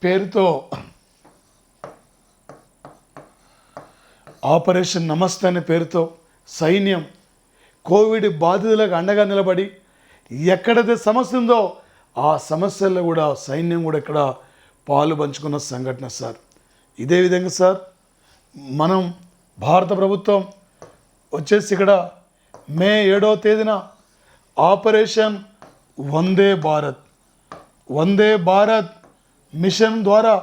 పేరుతో ఆపరేషన్ నమస్తే అనే పేరుతో సైన్యం కోవిడ్ బాధితులకు అండగా నిలబడి ఎక్కడైతే సమస్య ఉందో ఆ సమస్యల్లో కూడా సైన్యం కూడా ఇక్కడ పాలు పంచుకున్న సంఘటన సార్. ఇదే విధంగా సార్ మనం భారత ప్రభుత్వం వచ్చేసి ఇక్కడ మే 7వ తేదీన ఆపరేషన్ వందే భారత్ మిషన్ ద్వారా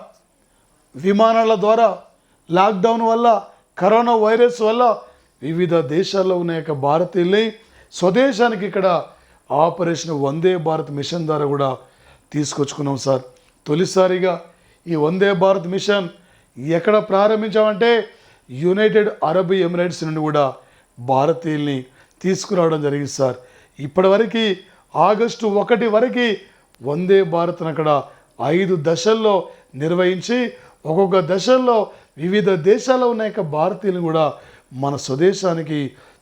విమానాల ద్వారా లాక్డౌన్ వల్ల కరోనా వైరస్ వల్ల వివిధ దేశాల్లో ఉన్న యొక్క భారతీయుల్ని స్వదేశానికి ఇక్కడ ఆపరేషన్ వందే భారత్ మిషన్ ద్వారా కూడా తీసుకొచ్చుకున్నాం సార్. తొలిసారిగా ఈ వందే భారత్ మిషన్ ఎక్కడ ప్రారంభించామంటే యునైటెడ్ అరబ్ ఎమిరేట్స్ నుండి కూడా భారతీయుల్ని తీసుకురావడం జరిగింది సార్. ఇప్పటివరకు ఆగస్టు 1 వరకు వందే భారత్ను అక్కడ 5 దశల్లో నిర్వహించి ఒక్కొక్క దశల్లో వివిధ దేశాల్లో ఉన్న యొక్క భారతీయులను కూడా మన స్వదేశానికి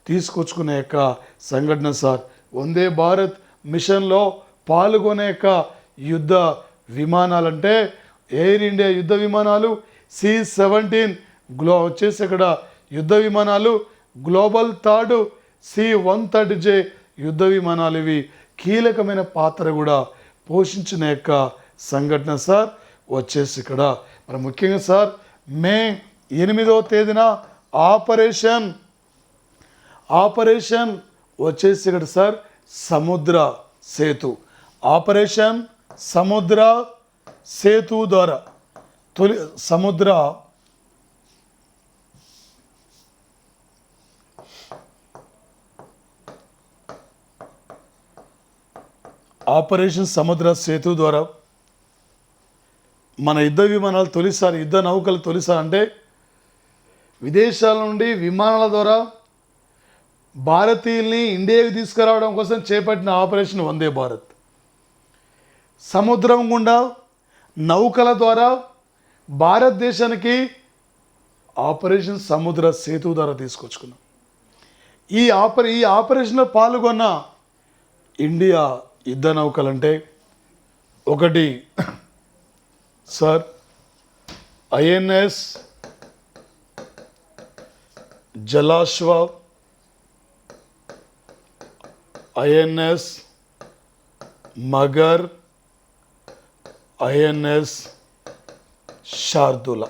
తీసుకొచ్చుకునే యొక్క సంఘటన సార్. వందే భారత్ మిషన్లో పాల్గొనే యొక్క యుద్ధ విమానాలంటే ఎయిర్ ఇండియా యుద్ధ విమానాలు, C-17 వచ్చేసి అక్కడ యుద్ధ విమానాలు, గ్లోబల్ థర్డ్ C-130J యుద్ధ విమానాలు ఇవి కీలకమైన పాత్ర కూడా పోషించిన యొక్క సంఘటన సార్. వచ్చేసి ఇక్కడ మరి ముఖ్యంగా సార్ మే 8వ తేదీన ఆపరేషన్ వచ్చేసి ఇక్కడ సార్ సముద్ర సేతు ద్వారా ఆపరేషన్ సముద్ర సేతు ద్వారా మన యుద్ధ విమానాలు తొలిసారి, యుద్ధ నౌకలు తొలిసారి అంటే విదేశాల నుండి విమానాల ద్వారా భారతీయుల్ని ఇండియాకి తీసుకురావడం కోసం చేపట్టిన ఆపరేషన్ వందే భారత్. సముద్రం గుండా నౌకల ద్వారా భారతదేశానికి ఆపరేషన్ సముద్ర సేతు ద్వారా తీసుకొచ్చుకున్నాం. ఈ ఆపరేషన్లో పాల్గొన్న ఇండియా యుద్ధ నౌకలంటే ఒకటి sir INS Jalashwa, INS Magar, INS శార్దులా.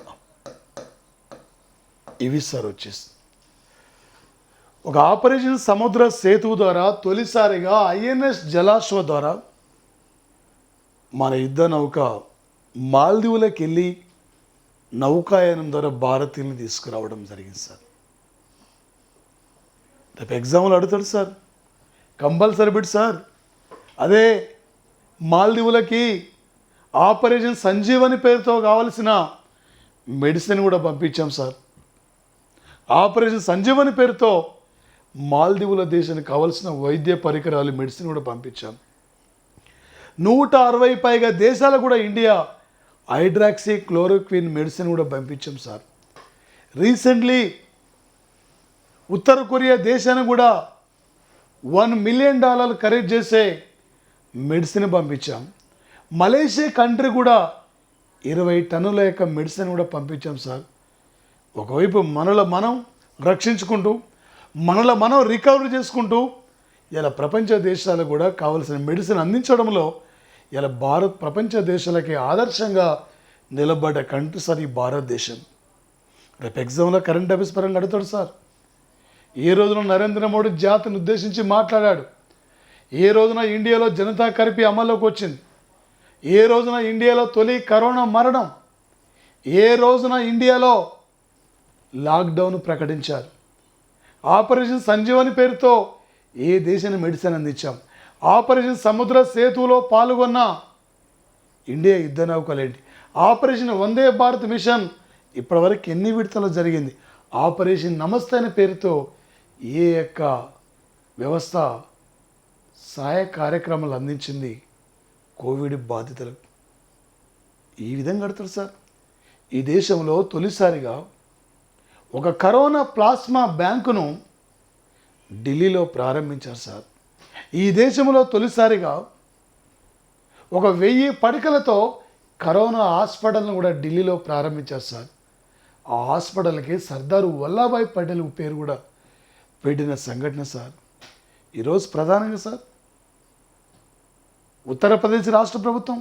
ఇవి సార్ వచ్చేసి ఒక ఆపరేషన్ సముద్ర సేతు ద్వారా తొలిసారిగా ఐఎన్ఎస్ జలాశ్వ ద్వారా మన యుద్ధ నౌక మాల్దీవులకు వెళ్ళి నౌకాయానం ద్వారా భారతీయుల్ని తీసుకురావడం జరిగింది సార్. రేపు ఎగ్జామ్లు అడుగుతాడు సార్, కంపల్సరీ బిట్ సార్. అదే మాల్దీవులకి ఆపరేషన్ సంజీవని పేరుతో కావలసిన మెడిసిన్ కూడా పంపించాం సార్. ఆపరేషన్ సంజీవని పేరుతో మాల్దీవుల దేశానికి కావాల్సిన వైద్య పరికరాలు, మెడిసిన్ కూడా పంపించాం. 160 పైగా దేశాలకు కూడా ఇండియా హైడ్రాక్సీ క్లోరోక్విన్ మెడిసిన్ కూడా పంపించాం సార్. రీసెంట్లీ ఉత్తర కొరియా దేశానికి కూడా $1 మిలియన్ ఖరీదు చేసే మెడిసిన్ పంపించాం. మలేషియా కంట్రీ కూడా 20 టన్నుల యొక్క మెడిసిన్ కూడా పంపించాం సార్. ఒకవైపు మనలో మనం రక్షించుకుంటూ, మనలో మనం రికవరీ చేసుకుంటూ ఇలా ప్రపంచ దేశాలకు కూడా కావలసిన మెడిసిన్ అందించడంలో ఇలా భారత్ ప్రపంచ దేశాలకి ఆదర్శంగా నిలబడ్డ కంట్రీ సార్ ఈ భారతదేశం. రేపు ఎగ్జామ్లో కరెంట్ అఫైర్స్ పరంగా అడుగుతాడు సార్. ఏ రోజున నరేంద్ర మోడీ జాతిని ఉద్దేశించి మాట్లాడాడు? ఏ రోజున ఇండియాలో జనతా కర్ఫ్యూ అమల్లోకి వచ్చింది? ఏ రోజున ఇండియాలో తొలి కరోనా మరణం? ఏ రోజున ఇండియాలో లాక్డౌన్ ప్రకటించారు? ఆపరేషన్ సంజీవని పేరుతో ఏ దేశాన్ని మెడిసిన్ అందించాం? ఆపరేషన్ సముద్ర సేతువులో పాల్గొన్న ఇండియా యుద్ధ నౌకలేంటి? ఆపరేషన్ వందే భారత్ మిషన్ ఇప్పటివరకు ఎన్ని విడతలు జరిగింది? ఆపరేషన్ నమస్తే అనే పేరుతో ఏ యొక్క వ్యవస్థ సహాయ కార్యక్రమాలు అందించింది కోవిడ్ బాధితులకు? ఈ విధంగా అడుగుతారు సార్. ఈ దేశంలో తొలిసారిగా ఒక కరోనా ప్లాస్మా బ్యాంకును ఢిల్లీలో ప్రారంభించారు సార్. ఈ దేశంలో తొలిసారిగా 1000 పడకలతో కరోనా హాస్పిటల్ను కూడా ఢిల్లీలో ప్రారంభించారు సార్. ఆ హాస్పిటల్కి సర్దార్ వల్లభాయ్ పటేల్ పేరు కూడా పెట్టిన సంఘటన సార్. ఈరోజు ప్రధానంగా సార్ ఉత్తరప్రదేశ్ రాష్ట్ర ప్రభుత్వం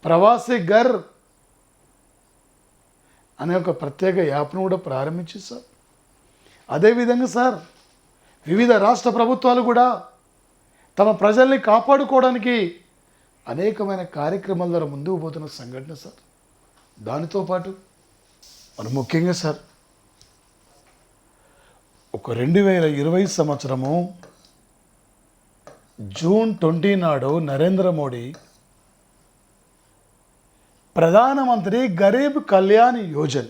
ప్రవాసీ ఘర్ అనే ఒక ప్రత్యేక యాప్ను కూడా ప్రారంభించింది సార్. అదేవిధంగా సార్ వివిధ రాష్ట్ర ప్రభుత్వాలు కూడా తమ ప్రజల్ని కాపాడుకోవడానికి అనేకమైన కార్యక్రమాల ద్వారా ముందుకు పోతున్న సంఘటన సార్. దానితో పాటు మరి ముఖ్యంగా సార్ ఒక 2020 సంవత్సరము జూన్ 20 నాడు నరేంద్ర మోడీ ప్రధానమంత్రి గరీబ్ కళ్యాణ్ యోజన,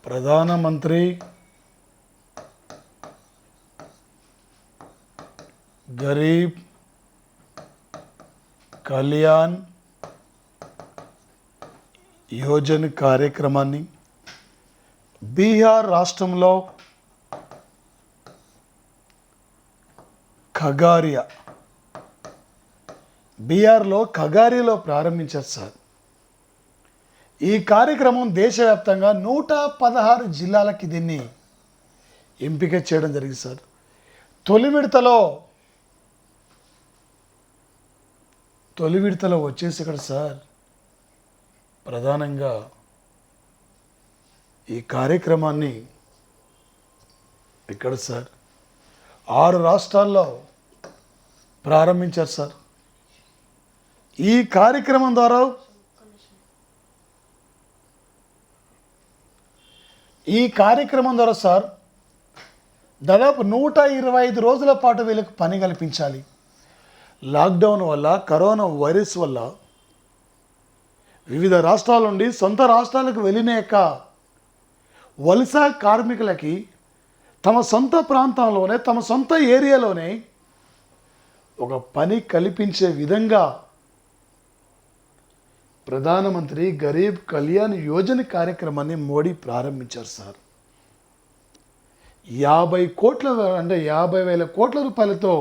ప్రధానమంత్రి గరీబ్ కళ్యాణ్ యోజన కార్యక్రమాన్ని బీహార్ రాష్ట్రంలో ఖగారియా, బీహార్లో ఖగారియాలో ప్రారంభించారు సార్. ఈ కార్యక్రమం దేశవ్యాప్తంగా 116 జిల్లాలకి దీన్ని ఎంపిక చేయడం జరిగింది సార్. తొలి విడతలో వచ్చేసి ఇక్కడ సార్ ప్రధానంగా ఈ కార్యక్రమాన్ని ఇక్కడ సార్ 6 రాష్ట్రాల్లో ప్రారంభించారు సార్. ఈ కార్యక్రమం ద్వారా సార్ దాదాపు 125 రోజుల పాటు వీళ్ళకి పని కల్పించాలి. లాక్డౌన్ వల్ల, కరోనా వైరస్ వల్ల వివిధ రాష్ట్రాల నుండి సొంత రాష్ట్రాలకు వెళ్ళిన యొక్క వలస కార్మికులకి తమ సొంత ప్రాంతంలోనే తమ సొంత ఏరియాలోనే ఒక పని కల్పించే విధంగా ప్రధానమంత్రి గరీబ్ కళ్యాణ్ యోజన కార్యక్రమాన్ని మోడీ ప్రారంభించారు సార్. 50,000 కోట్ల రూపాయలతో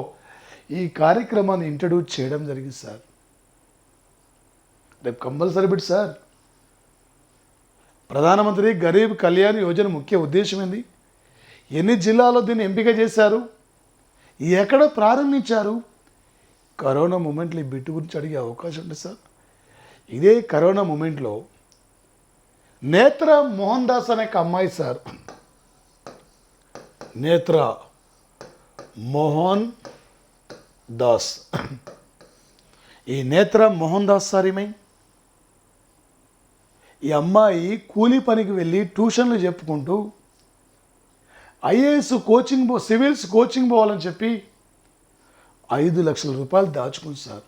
ఈ కార్యక్రమాన్ని ఇంట్రడ్యూస్ చేయడం జరిగింది సార్. రేపు కంపల్సరీ బిట్ సార్. ప్రధానమంత్రి గరీబ్ కళ్యాణ్ యోజన ముఖ్య ఉద్దేశం ఏంది? ఎన్ని జిల్లాల్లో దీన్ని ఎంపిక చేశారు? ఎక్కడ ప్రారంభించారు? కరోనా మూమెంట్లో ఈ బిట్ గురించి అడిగే అవకాశం ఉంది సార్. ఇదే కరోనా మూమెంట్లో నేత్ర మోహన్ దాస్ అనే ఒక అమ్మాయి సార్, నేత్ర మోహన్ దాస్, ఈ నేత్ర మోహన్ దాస్ సార్ ఈ అమ్మాయి కూలీ పనికి వెళ్ళి ట్యూషన్లు చెప్పుకుంటూ ఐఏఎస్ కోచింగ్ సివిల్స్ కోచింగ్ పోవాలని చెప్పి 5 లక్షల రూపాయలు దాచుకుంది సార్.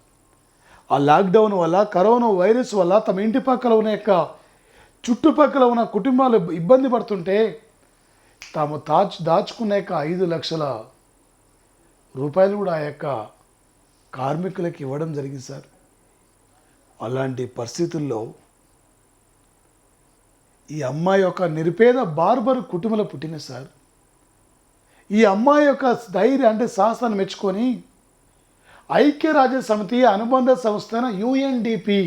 ఆ లాక్డౌన్ వల్ల, కరోనా వైరస్ వల్ల తమ ఇంటి పక్కల ఉన్న యొక్క చుట్టుపక్కల ఉన్న కుటుంబాలు ఇబ్బంది పడుతుంటే తాము దాచుకున్న యొక్క 5 లక్షల రూపాయలు కూడా ఆ యొక్క కార్మికులకి ఇవ్వడం జరిగింది సార్. అలాంటి పరిస్థితుల్లో ఈ అమ్మాయి యొక్క నిరుపేద బార్బర్ కుటుంబంలో పుట్టిన సార్. ఈ అమ్మాయి యొక్క ధైర్యం అంటే సాహసాన్ని మెచ్చుకొని ఐక్యరాజ్య సమితి అనుబంధ సంస్థ యుఎన్డిపి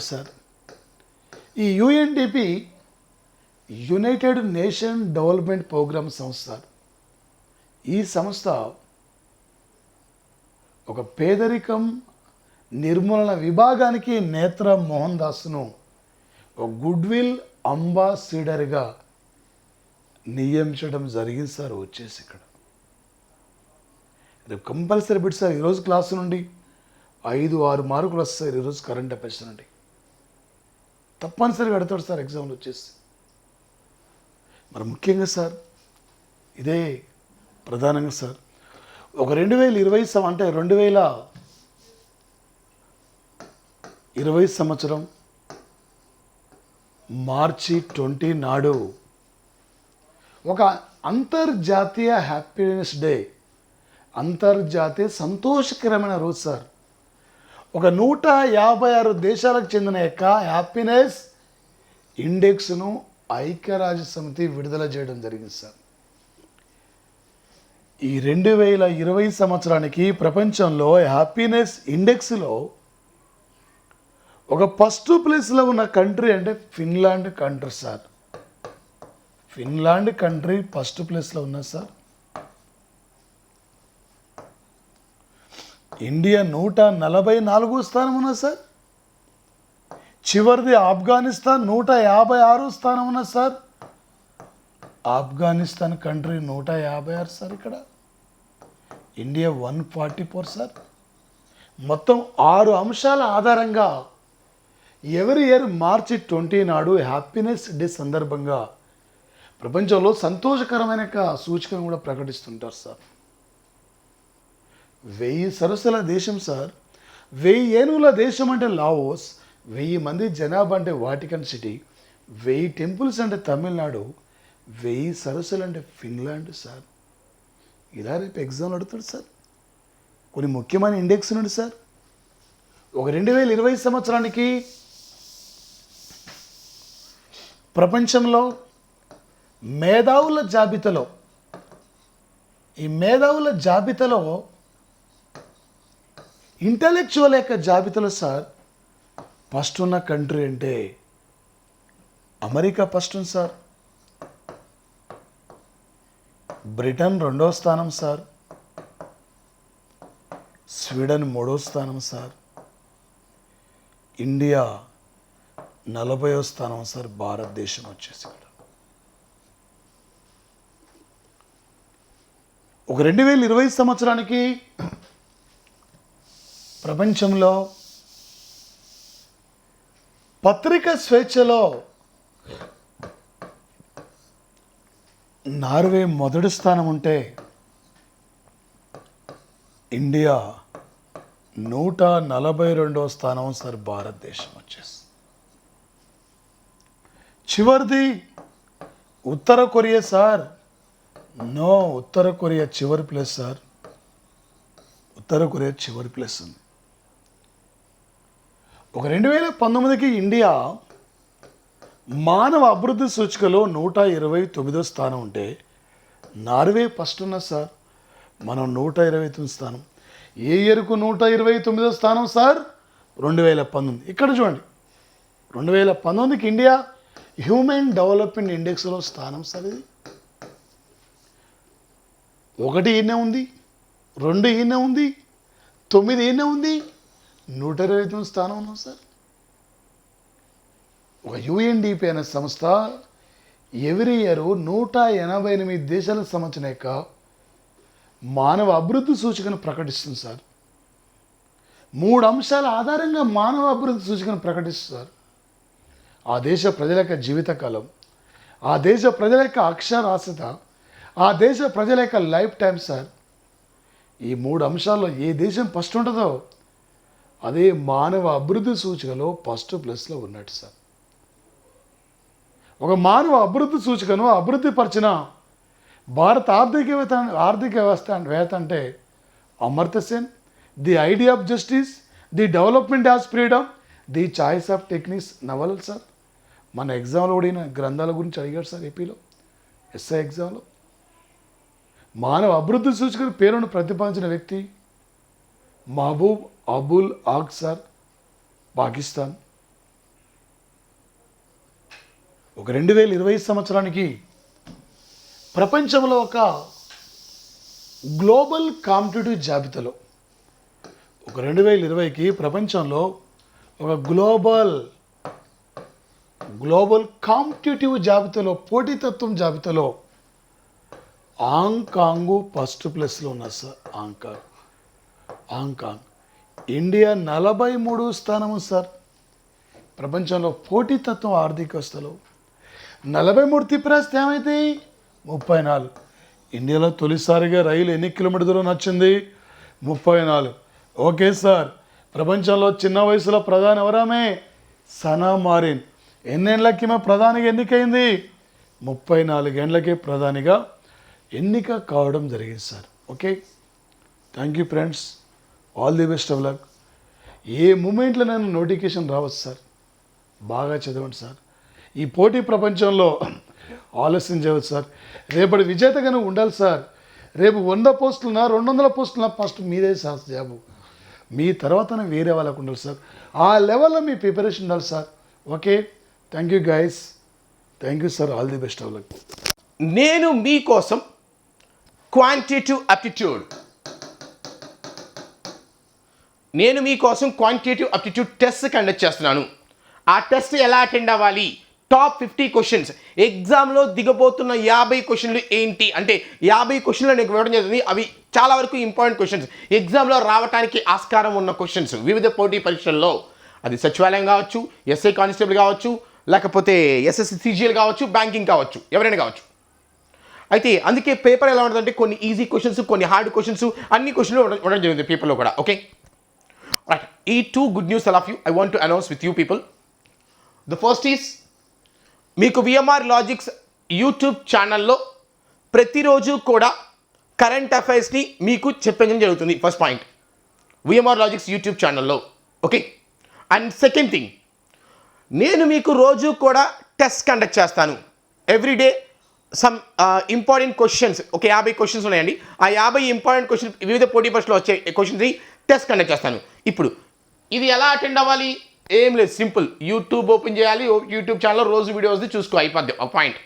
సార్. ఈ UNDP United Nation Development Programme సంస్థ. ఈ సంస్థ ఒక పేదరికం నిర్మూలన విభాగానికి నేత్ర మోహన్ దాస్ను ఒక గుడ్విల్ అంబాసిడర్గా నియమించడం జరిగింది సార్. వచ్చేసి ఇక్కడ రేపు కంపల్సరీ బిట్ సార్. ఈరోజు క్లాసు నుండి 5-6 మార్కులు వస్తాయి. ఈరోజు కరెంట్ అఫైర్స్ నుండి తప్పనిసరిగా అడుగుతాడు సార్ ఎగ్జామ్లు వచ్చేసి. మరి ముఖ్యంగా సార్ ఇదే ప్రధానంగా సార్ ఒక 2020 అంటే 2020 సంవత్సరం మార్చి 20 నాడు ఒక అంతర్జాతీయ హ్యాపీనెస్ డే, అంతర్జాతీయ సంతోషకరమైన రోజు సార్. ఒక 156 దేశాలకు చెందిన యొక్క హ్యాపీనెస్ ఇండెక్స్ను ఐక్యరాజ్య సమితి విడుదల చేయడం జరిగింది సార్. ఈ 2020 సంవత్సరానికి ప్రపంచంలో హ్యాపీనెస్ ఇండెక్స్లో ఒక ఫస్ట్ ప్లేస్లో ఉన్న కంట్రీ అంటే Finland country sir. Finland country first ప్లేస్లో ఉన్నది సార్. ఇండియా 144వ స్థానం ఉన్నది సార్. చివరిది ఆఫ్ఘనిస్తాన్ 156వ స్థానం ఉన్నది సార్. Afghanistan country 156 sir. ఇక్కడ ఇండియా 144 సార్. మొత్తం 6 అంశాల ఆధారంగా ఎవరి ఇయర్ మార్చి 20 నాడు హ్యాపీనెస్ డే సందర్భంగా ప్రపంచంలో సంతోషకరమైన సూచికను కూడా ప్రకటిస్తుంటారు సార్. 1000 సరస్సుల దేశం సార్. 1000 ఏనుగుల దేశం అంటే లావోస్, 1000 మంది జనాభా అంటే వాటికన్ సిటీ, 1000 టెంపుల్స్ అంటే తమిళనాడు, 1000 సరస్సులు అంటే ఫిన్లాండ్ సార్. ఇలా రేపు ఎగ్జామ్ అడుగుతాడు సార్. కొన్ని ముఖ్యమైన ఇండెక్స్ నుండి సార్ ఒక 2020 సంవత్సరానికి ప్రపంచంలో మేధావుల జాబితాలో, ఈ మేధావుల జాబితాలో ఇంటలెక్చువల్ యొక్క జాబితాలో సార్ ఫస్ట్ ఉన్న కంట్రీ అంటే అమెరికా ఫస్ట్ ఉంది సార్. బ్రిటన్ 2వ స్థానం సార్. స్వీడన్ 3వ స్థానం సార్. ఇండియా 40వ స్థానం సార్. భారతదేశం వచ్చేసి ఇక్కడ ఒక 2020 సంవత్సరానికి ప్రపంచంలో పత్రిక స్వేచ్ఛలో నార్వే మొదటి స్థానం ఉంటే ఇండియా 142వ స్థానం సార్ భారతదేశం వచ్చేసి. చివరిది ఉత్తర కొరియా సార్. నో, ఉత్తర కొరియా చివరి ప్లేస్ సార్. ఉత్తర కొరియా చివరి ప్లేస్ ఉంది. ఒక 2019కి ఇండియా మానవ అభివృద్ధి సూచికలో 129వ స్థానం ఉంటే నార్వే ఫస్ట్ ఉన్న సార్. మనం 129 స్థానం. ఏ ఇయర్కు 129వ స్థానం సార్? 2019. ఇక్కడ చూడండి, 2019కి ఇండియా హ్యూమన్ డెవలప్మెంట్ ఇండెక్స్లో స్థానం సార్. ఇది 1 ఈయనే ఉంది, 2 ఈయనే ఉంది, 9 ఈయనే ఉంది, 129 స్థానం ఉన్నాం సార్. ఒక యుఎన్డిపి అనే సంస్థ ఎవ్రీ ఇయర్ 188 దేశాలకు సంబంధించిన యొక్క మానవ అభివృద్ధి సూచికను ప్రకటిస్తుంది సార్. 3 అంశాల ఆధారంగా మానవ అభివృద్ధి సూచికను ప్రకటిస్తుంది సార్. ఆ దేశ ప్రజల యొక్క జీవితకాలం, ఆ దేశ ప్రజల యొక్క అక్షరాస్యత, ఆ దేశ ప్రజల యొక్క లైఫ్ టైం సార్. ఈ 3 అంశాల్లో ఏ దేశం ఫస్ట్ ఉంటుందో అదే మానవ అభివృద్ధి సూచికలో ఫస్ట్ ప్లేస్లో ఉన్నట్టు సార్. ఒక మానవ అభివృద్ధి సూచికను అభివృద్ధి పరిచిన భారత ఆర్థిక వ్యవస్థ అంటే Amartya Sen, the idea of justice, the development as freedom, the choice of techniques novel sir. మన ఎగ్జామ్లో కూడా గ్రంథాల గురించి అడిగాడు సార్ ఏపీలో ఎస్ఐ ఎగ్జామ్లో. మానవ అభివృద్ధి సూచిక పేరును ప్రతిపాదించిన వ్యక్తి మహబూబ్ అబుల్ ఆగ్ సార్, పాకిస్తాన్. ఒక 2020 సంవత్సరానికి ప్రపంచంలో ఒక గ్లోబల్ కాంపిటేటివ్ జాబితాలో, ఒక 2020కి ప్రపంచంలో ఒక గ్లోబల్ కాంపిటేటివ్ జాబితాలో, పోటీతత్వం జాబితాలో హాంకాంగ్ ఫస్ట్ ప్లేస్లో ఉన్నారు సార్. హాంకాంగ్. ఇండియా 43వ స్థానము సార్. ప్రపంచంలో పోటీతత్వం ఆర్థిక వ్యవస్థలో 43 తిప్పిరాస్తే ఏమైతాయి? 34. ఇండియాలో తొలిసారిగా రైలు ఎన్ని కిలోమీటర్ దూరం నచ్చింది? 34. Okay sir. ప్రపంచంలో చిన్న వయసులో ప్రధాని ఎవరామే? సనా మారిన్. ఎన్నేళ్ళకి ప్రధానిగా ఎన్నికైంది? 34 ఏళ్ళకే ప్రధానిగా ఎన్నిక కావడం జరిగింది sir. Okay, thank you friends, all the best of luck. ఏ మూమెంట్లో నేను నోటిఫికేషన్ రావచ్చు సార్. బాగా చదవండి సార్. ఈ పోటీ ప్రపంచంలో ఆలస్యం చేయవచ్చు సార్. రేపటి విజేతగానే ఉండాలి సార్. రేపు 100 పోస్టులున్నా 200 పోస్టులున్నా ఫస్ట్ మీదే సార్ జాబు. మీ తర్వాతనే వేరే వాళ్ళకు ఉండాలి సార్. ఆ లెవెల్లో మీ ప్రిపరేషన్ ఉండాలి sir. Okay, thank you guys, thank you sir, all the best of luck. నేను మీకోసం క్వాంటిటేటివ్ అప్టిట్యూడ్ టెస్ట్ కండక్ట్ చేస్తున్నాను. ఆ టెస్ట్ ఎలా అటెండ్ అవ్వాలి? టాప్ 50 క్వశ్చన్స్, ఎగ్జామ్లో దిగబోతున్న 50 క్వశ్చన్లు ఏంటి అంటే 50 క్వశ్చన్లు నేను ఇవ్వడం జరిగింది. అవి చాలా వరకు ఇంపార్టెంట్ క్వశ్చన్స్, ఎగ్జామ్లో రావడానికి ఆస్కారం ఉన్న క్వశ్చన్స్ వివిధ పోటీ పరీక్షల్లో. అది సచివాలయం కావచ్చు, ఎస్ఐ కానిస్టేబుల్ కావచ్చు, లేకపోతే ఎస్ఎస్సి సిజిఎల్ కావచ్చు, బ్యాంకింగ్ కావచ్చు, ఎవరైనా కావచ్చు. అయితే అందుకే పేపర్ ఎలా ఉంటుందంటే కొన్ని ఈజీ క్వశ్చన్స్, కొన్ని హార్డ్ క్వశ్చన్స్, అన్ని క్వశ్చన్లు ఉండడం జరిగింది పేపర్లో కూడా. Okay right. ఈ 2 good news all of you I want to announce with you people. The first is, మీకు విఎంఆర్ లాజిక్స్ యూట్యూబ్ ఛానల్లో ప్రతిరోజు కూడా కరెంట్ అఫైర్స్ని మీకు చెప్పడం జరుగుతుంది. First point, VMR logics YouTube ఛానల్లో. ఓకే, అండ్ సెకండ్ థింగ్, నేను మీకు రోజు కూడా టెస్ట్ కండక్ట్ చేస్తాను. ఎవ్రీడే సమ్ ఇంపార్టెంట్ క్వశ్చన్స్, ఒక 50 క్వశ్చన్స్ ఉన్నాయండి. ఆ 50 ఇంపార్టెంట్ క్వశ్చన్స్ వివిధ పోటీ పరీక్షలో వచ్చే క్వశ్చన్స్ని టెస్ట్ కండక్ట్ చేస్తాను. ఇప్పుడు ఇది ఎలా అటెండ్ అవ్వాలి? ఏం లేదు, సింపుల్. యూట్యూబ్ ఓపెన్ చేయాలి, యూట్యూబ్ ఛానల్లో రోజు వీడియోస్ని చూసుకో, అయిపోద్ది ఒక పాయింట్.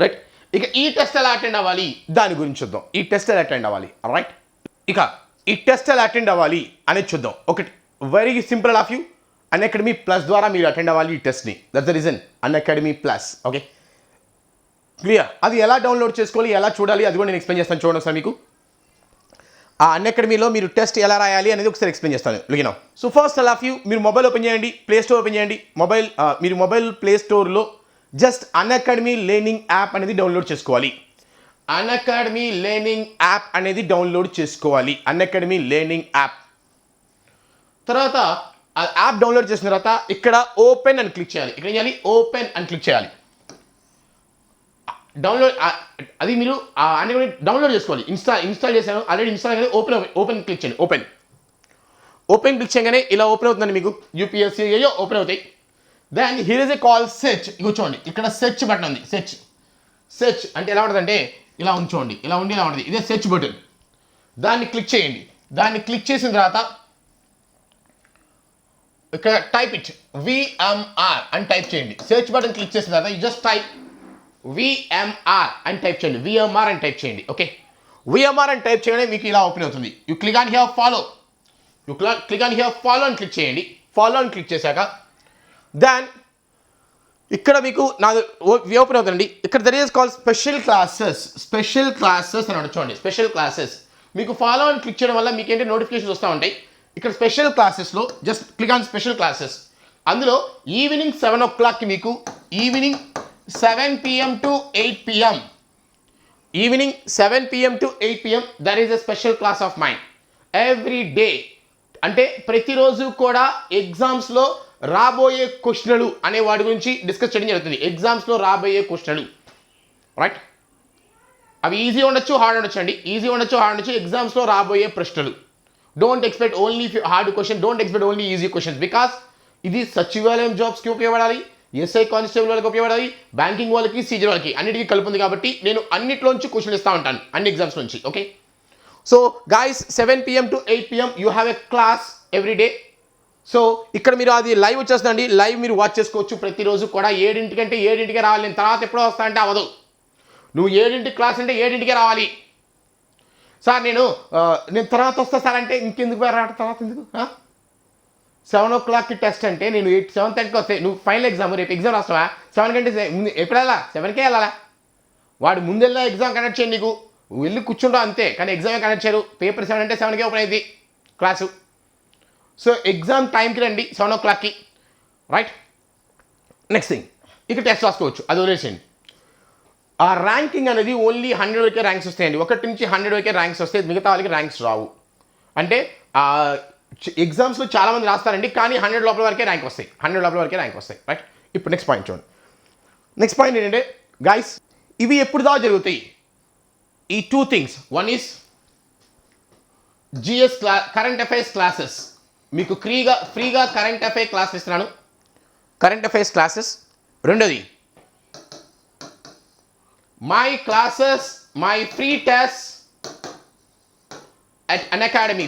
రైట్. ఇక ఈ టెస్ట్ ఎలా అటెండ్ అవ్వాలి దాని గురించి చూద్దాం. ఈ టెస్ట్ ఎలా అటెండ్ అవ్వాలి, రైట్. ఇక ఈ టెస్ట్ ఎలా అటెండ్ అవ్వాలి అనేది చూద్దాం. ఒకటి very simple of you, Unacademy plus ద్వారా మీరు అటెండ్ అవ్వాలి ఈ టెస్ట్ని. That's the reason, Unacademy plus. Okay, clear. అది ఎలా డౌన్లోడ్ చేసుకోవాలి, ఎలా చూడాలి, అది కూడా నేను ఎక్స్ప్లెయిన్ చేస్తాను. చూడండి ఒకసారి. మీకు ఆ అన్అకాడమీలో మీరు టెస్ట్ ఎలా రాయాలి అనేది ఒకసారి ఎక్స్ప్లెయిన్ చేస్తాను. లుకినా. So first all of you, మీరు మొబైల్ ఓపెన్ చేయండి, ప్లే స్టోర్ ఓపెన్ చేయండి. మీరు మొబైల్ ప్లే స్టోర్లో జస్ట్ అన్అకాడమీ లెర్నింగ్ యాప్ అనేది డౌన్లోడ్ చేసుకోవాలి. అన్అకాడమీ లెర్నింగ్ యాప్ అనేది డౌన్లోడ్ చేసుకోవాలి. అన్అకాడమీ లెర్నింగ్ యాప్ తర్వాత ఆ యాప్ డౌన్లోడ్ చేసిన తర్వాత ఇక్కడ ఓపెన్ అని క్లిక్ చేయాలి. ఇక్కడ ఏం చేయాలి? ఓపెన్ అని క్లిక్ చేయాలి. డౌన్లోడ్ అది మీరు అన్ని డౌన్లోడ్ చేసుకోవాలి. ఇన్స్టాల్ చేశాను ఆల్రెడీ. ఇన్స్టాల్ కానీ ఓపెన్ క్లిక్ చేయండి. ఓపెన్ క్లిక్ చేయగానే ఇలా ఓపెన్ అవుతుందండి. మీకు యూపీఎస్సీ అయ్యో ఓపెన్ అవుతాయి. Then here is a call search. ఇగో చూడండి ఇక్కడ సెర్చ్ బటన్ ఉంది. సెర్చ్ అంటే ఎలా ఉంటుందంటే ఇలా ఉంచోండి. ఇలా ఉంటుంది. ఇదే సెర్చ్ బటన్. దాన్ని క్లిక్ చేయండి. దాన్ని క్లిక్ చేసిన తర్వాత ఇక్కడ టైప్ ఇట్ విఎంఆర్ అని టైప్ చేయండి. సెర్చ్ బటన్ క్లిక్ చేసిన తర్వాత యూ జస్ట్ టైప్ విఎంఆర్ అని టైప్ చేయండి. విఎంఆర్ అని టైప్ చేయండి. ఓకే, విఎంఆర్ అని టైప్ చేయగానే మీకు ఇలా ఓపెన్ అవుతుంది. You click on here follow. అని క్లిక్ చేయండి. ఫాలో అని క్లిక్ చేశాక దెన్ ఇక్కడ మీకు నాది ఓపెన్ అవుతుందండి. ఇక్కడ there is call special classes అని చూడండి. స్పెషల్ క్లాసెస్ మీకు ఫాలో అని క్లిక్ చేయడం వల్ల మీకు ఏంటి నోటిఫికేషన్స్ వస్తూ ఉంటాయి. ఇక్కడ స్పెషల్ క్లాసెస్లో just click on special classes. అందులో ఈవినింగ్ 7 o'clock మీకు evening 7 PM to 8 PM evening 7 PM to 8 PM there is a special class of mind every day. అంటే ప్రతిరోజు కూడా ఎగ్జామ్స్లో రాబోయే క్వశ్చన్లు అనే వాటి గురించి డిస్కస్ చేయడం జరుగుతుంది. ఎగ్జామ్స్లో రాబోయే క్వశ్చన్లు రైట్, అవి ఈజీ ఉండొచ్చు, హార్డ్ ఉండొచ్చు అండి. ఈజీ ఉండొచ్చు, హార్డ్ ఉండొచ్చు. ఎగ్జామ్స్లో రాబోయే ప్రశ్నలు. Don't expect only hard question, don't expect only easy questions. Because ఇది సచివాలయం జాబ్స్కి ఉపయోగపడాలి, ఎస్ఐ కానిస్టేబుల్ వాళ్ళకి ఉపయోగపడాలి, బ్యాంకింగ్ వాళ్ళకి, సీజర్ వాళ్ళకి అన్నిటికీ కలుపుంది. కాబట్టి నేను అన్నిట్లోంచి క్వశ్చన్ ఇస్తూ ఉంటాను అన్ని ఎగ్జామ్స్ నుంచి. Okay, so guys 7 PM to 8 PM you have a class every day. So ఇక్కడ మీరు అది లైవ్ వచ్చేస్తుందండి. లైవ్ మీరు వాచ్ చేసుకోవచ్చు ప్రతిరోజు కూడా. 7 కంటే 7 రావాలి. నేను తర్వాత ఎప్పుడో వస్తా అంటే అవ్వదు. నువ్వు 7 క్లాస్ అంటే 7 రావాలి. సార్ నేను తర్వాత వస్తా సార్ అంటే ఇంకెందుకు తర్వాత ఎందుకు? 7 o'clock టెస్ట్ అంటే నేను 7:30కి వస్తాయి. నువ్వు ఫైనల్ ఎగ్జామ్ రేపు ఎగ్జామ్ రాస్తావా? 7 కంటే ముందు ఎప్పుడు వెళ్ళాలా? 7కే వెళ్ళాలా? వాడు ముందెళ్ళా ఎగ్జామ్ కండక్ట్ చేయండి. నీకు వెళ్ళి కూర్చుంటావు అంతే, కానీ ఎగ్జామ్ కండక్ట్ చేయరు. పేపర్ 7 అంటే 7కే ఓపెన్ అయింది క్లాసు. సో ఎగ్జామ్ టైంకి రండి 7 o'clockకి రైట్. నెక్స్ట్ థింగ్ ఇక్కడ టెస్ట్ రాసుకోవచ్చు, అది వదిలేసేయండి. ఆ ర్యాంకింగ్ అనేది ఓన్లీ 100 వరకే ర్యాంక్స్ వస్తాయండి. 1 నుంచి 100 వరకే ర్యాంక్స్ వస్తాయి, మిగతా వాళ్ళకి ర్యాంక్స్ రావు. అంటే ఎగ్జామ్స్లో చాలామంది రాస్తారండి, కానీ 100 లోపల వరకే ర్యాంక్ వస్తాయి. 100 లోపల వరకే ర్యాంక్ వస్తాయి రైట్. ఇప్పుడు నెక్స్ట్ పాయింట్ చూడండి. నెక్స్ట్ పాయింట్ ఏంటంటే గైస్ ఇవి ఎప్పుడు దాకా జరుగుతాయి? ఈ 2 things. One is GS current affairs classes. మీకు ఫ్రీగా కరెంట్ అఫైర్ క్లాసెస్ ఇస్తున్నాను. Current affairs classes. రెండోది my classes, my free test at Unacademy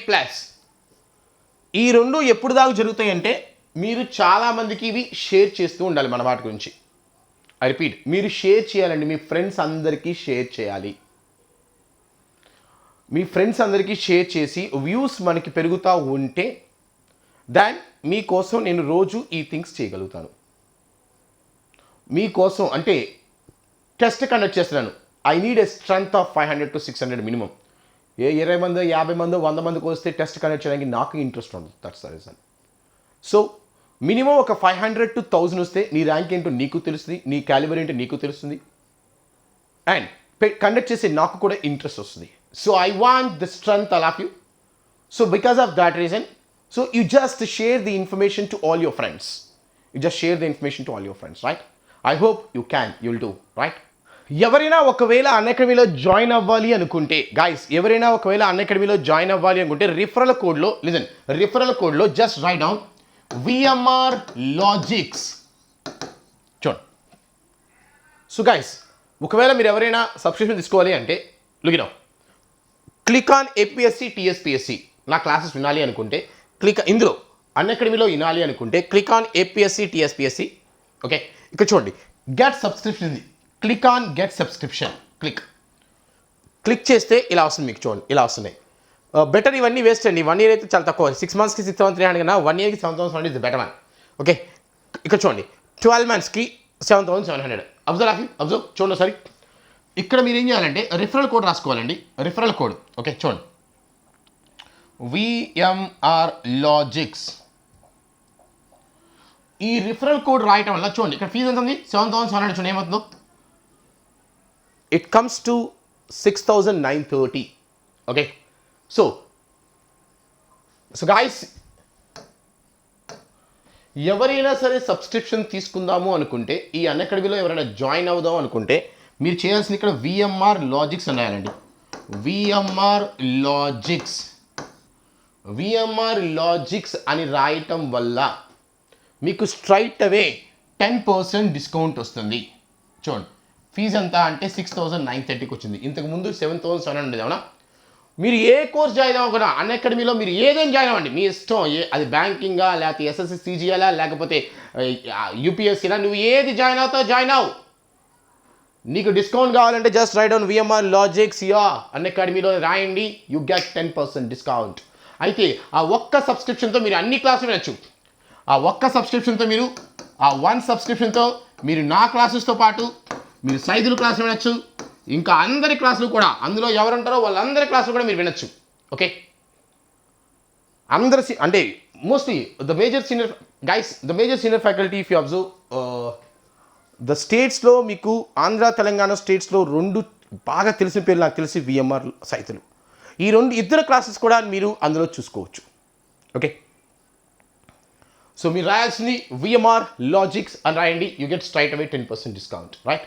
plus. ఈ రెండు ఎప్పుడు దాకా జరుగుతాయి అంటే మీరు చాలామందికి ఇవి షేర్ చేస్తూ ఉండాలి మన వాటి గురించి. ఐ రిపీట్, మీరు షేర్ చేయాలండి. మీ ఫ్రెండ్స్ అందరికీ షేర్ చేయాలి. మీ ఫ్రెండ్స్ అందరికీ షేర్ చేసి వ్యూస్ మనకి పెరుగుతూ ఉంటే దాన్ మీకోసం నేను రోజు ఈ థింగ్స్ చేయగలుగుతాను. మీకోసం అంటే టెస్ట్ కండక్ట్ చేస్తున్నాను. I need a strength of 500 to 600 minimum. 20 మందో 50 మందో 100 మందికి వస్తే టెస్ట్ కండక్ట్ చేయడానికి నాకు ఇంట్రెస్ట్ ఉండదు. That's the reason. So minimum ఒక 500 to 1000 వస్తే నీ ర్యాంక్ ఏంటో నీకు తెలుస్తుంది, నీ క్యాలిబర్ ఏంటో నీకు తెలుస్తుంది, అండ్ కండక్ట్ చేసే నాకు కూడా ఇంట్రెస్ట్ వస్తుంది. So I want the strength all of you. So because of that reason, so you just share the information to all your friends. Right. I hope you can, you'll do right. ఎవరైనా ఒకవేళ అన్అకాడమీలో join అవ్వాలి అనుకుంటే guys, referral కోడ్లో just write down VMR logics. చూడండి. So guys, ఒకవేళ మీరు ఎవరైనా subscription తీసుకోవాలి అంటే క్లిక్ ఆన్ APSC TSPSC. నా క్లాసెస్ వినాలి అనుకుంటే ఇందులో అన్అకాడమీలో వినాలి అనుకుంటే click on APSC TSPSC. Okay, ఇక్కడ చూడండి గెట్ సబ్స్క్రిప్షన్ ఉంది. Click on get subscription. Click చేస్తే ఇలా వస్తుంది. మీకు చూడండి ఇలా వస్తున్నాయి. బెటర్ ఇవన్నీ వేస్ట్ అండి. 1 year అయితే చాలా తక్కువ. 6 monthsకి 6,300 కన్నా 1 yearకి 7,100 ఇస్ బెటర్ వన్. ఓకే, ఇక్కడ చూడండి 12 monthsకి 7,700. అబ్జర్వ్ చూడండి ఒకసారి. ఇక్కడ మీరు ఏం చేయాలంటే రిఫరల్ కోడ్ రాసుకోవాలండి. రిఫరల్ కోడ్ ఓకే చూడండి VMR లాజిక్స్. ఈ రిఫరల్ కోడ్ రాయటం వల్ల చూడండి ఇక్కడ ఫీజు ఎంత ఉంది? 7,700. చూడండి ఏమవుతుందో. It comes to 6,930. Okay, so so guys, ఎవరైనా సరే సబ్స్క్రిప్షన్ తీసుకుందాము అనుకుంటే, ఈ అన్అకాడమీలో ఎవరైనా జాయిన్ అవుదాం అనుకుంటే మీరు చేయాల్సింది ఇక్కడ విఎంఆర్ లాజిక్స్ అని రాయాలండి. విఎంఆర్ లాజిక్స్ అని రాయటం వల్ల మీకు స్ట్రైట్ అవే 10% డిస్కౌంట్ వస్తుంది. చూడండి, ఫీజు ఎంత అంటే 6,930కి వచ్చింది. ఇంతకు ముందు 7,700 ఉండేది, అవునా? మీరు ఏ కోర్స్ జాయిన్ అవ్వకుండా అన్అకాడమీలో మీరు ఏదైనా జాయిన్ అవ్వండి, మీ ఇష్టం. అది బ్యాంకింగా, లేకపోతే ఎస్ఎస్సి సిజిఎలా, లేకపోతే యూపీఎస్సీనా, నువ్వు ఏది జాయిన్ అవుతావు జాయిన్ అవ్వు. నీకు డిస్కౌంట్ కావాలంటే just write down VMR logics యా అన్అకాడమీలో రాయండి, యూ గెట్ 10% డిస్కౌంట్. అయితే ఆ ఒక్క సబ్స్క్రిప్షన్తో మీరు అన్ని క్లాసులు వినొచ్చు. ఆ ఒక్క సబ్స్క్రిప్షన్తో మీరు, ఆ 1 సబ్స్క్రిప్షన్తో మీరు నా క్లాసెస్తో పాటు మీరు సైదులు క్లాసులు వినొచ్చు, ఇంకా అందరి క్లాసులు కూడా, అందులో ఎవరుంటారో వాళ్ళందరి క్లాసులు కూడా మీరు వినొచ్చు. ఓకే, అందరి అంటే mostly the major senior faculty if you observe the స్టేట్స్లో, మీకు ఆంధ్ర తెలంగాణ స్టేట్స్లో 2 బాగా తెలిసిన పేర్లు నాకు తెలిసి విఎంఆర్ సైతులు. ఈ 2 ఇద్దరు క్లాసెస్ కూడా మీరు అందులో చూసుకోవచ్చు. ఓకే, సో మీరు రాయాల్సింది విఎంఆర్ లాజిక్స్ అని రాయండి, you get straight away 10% discount, right?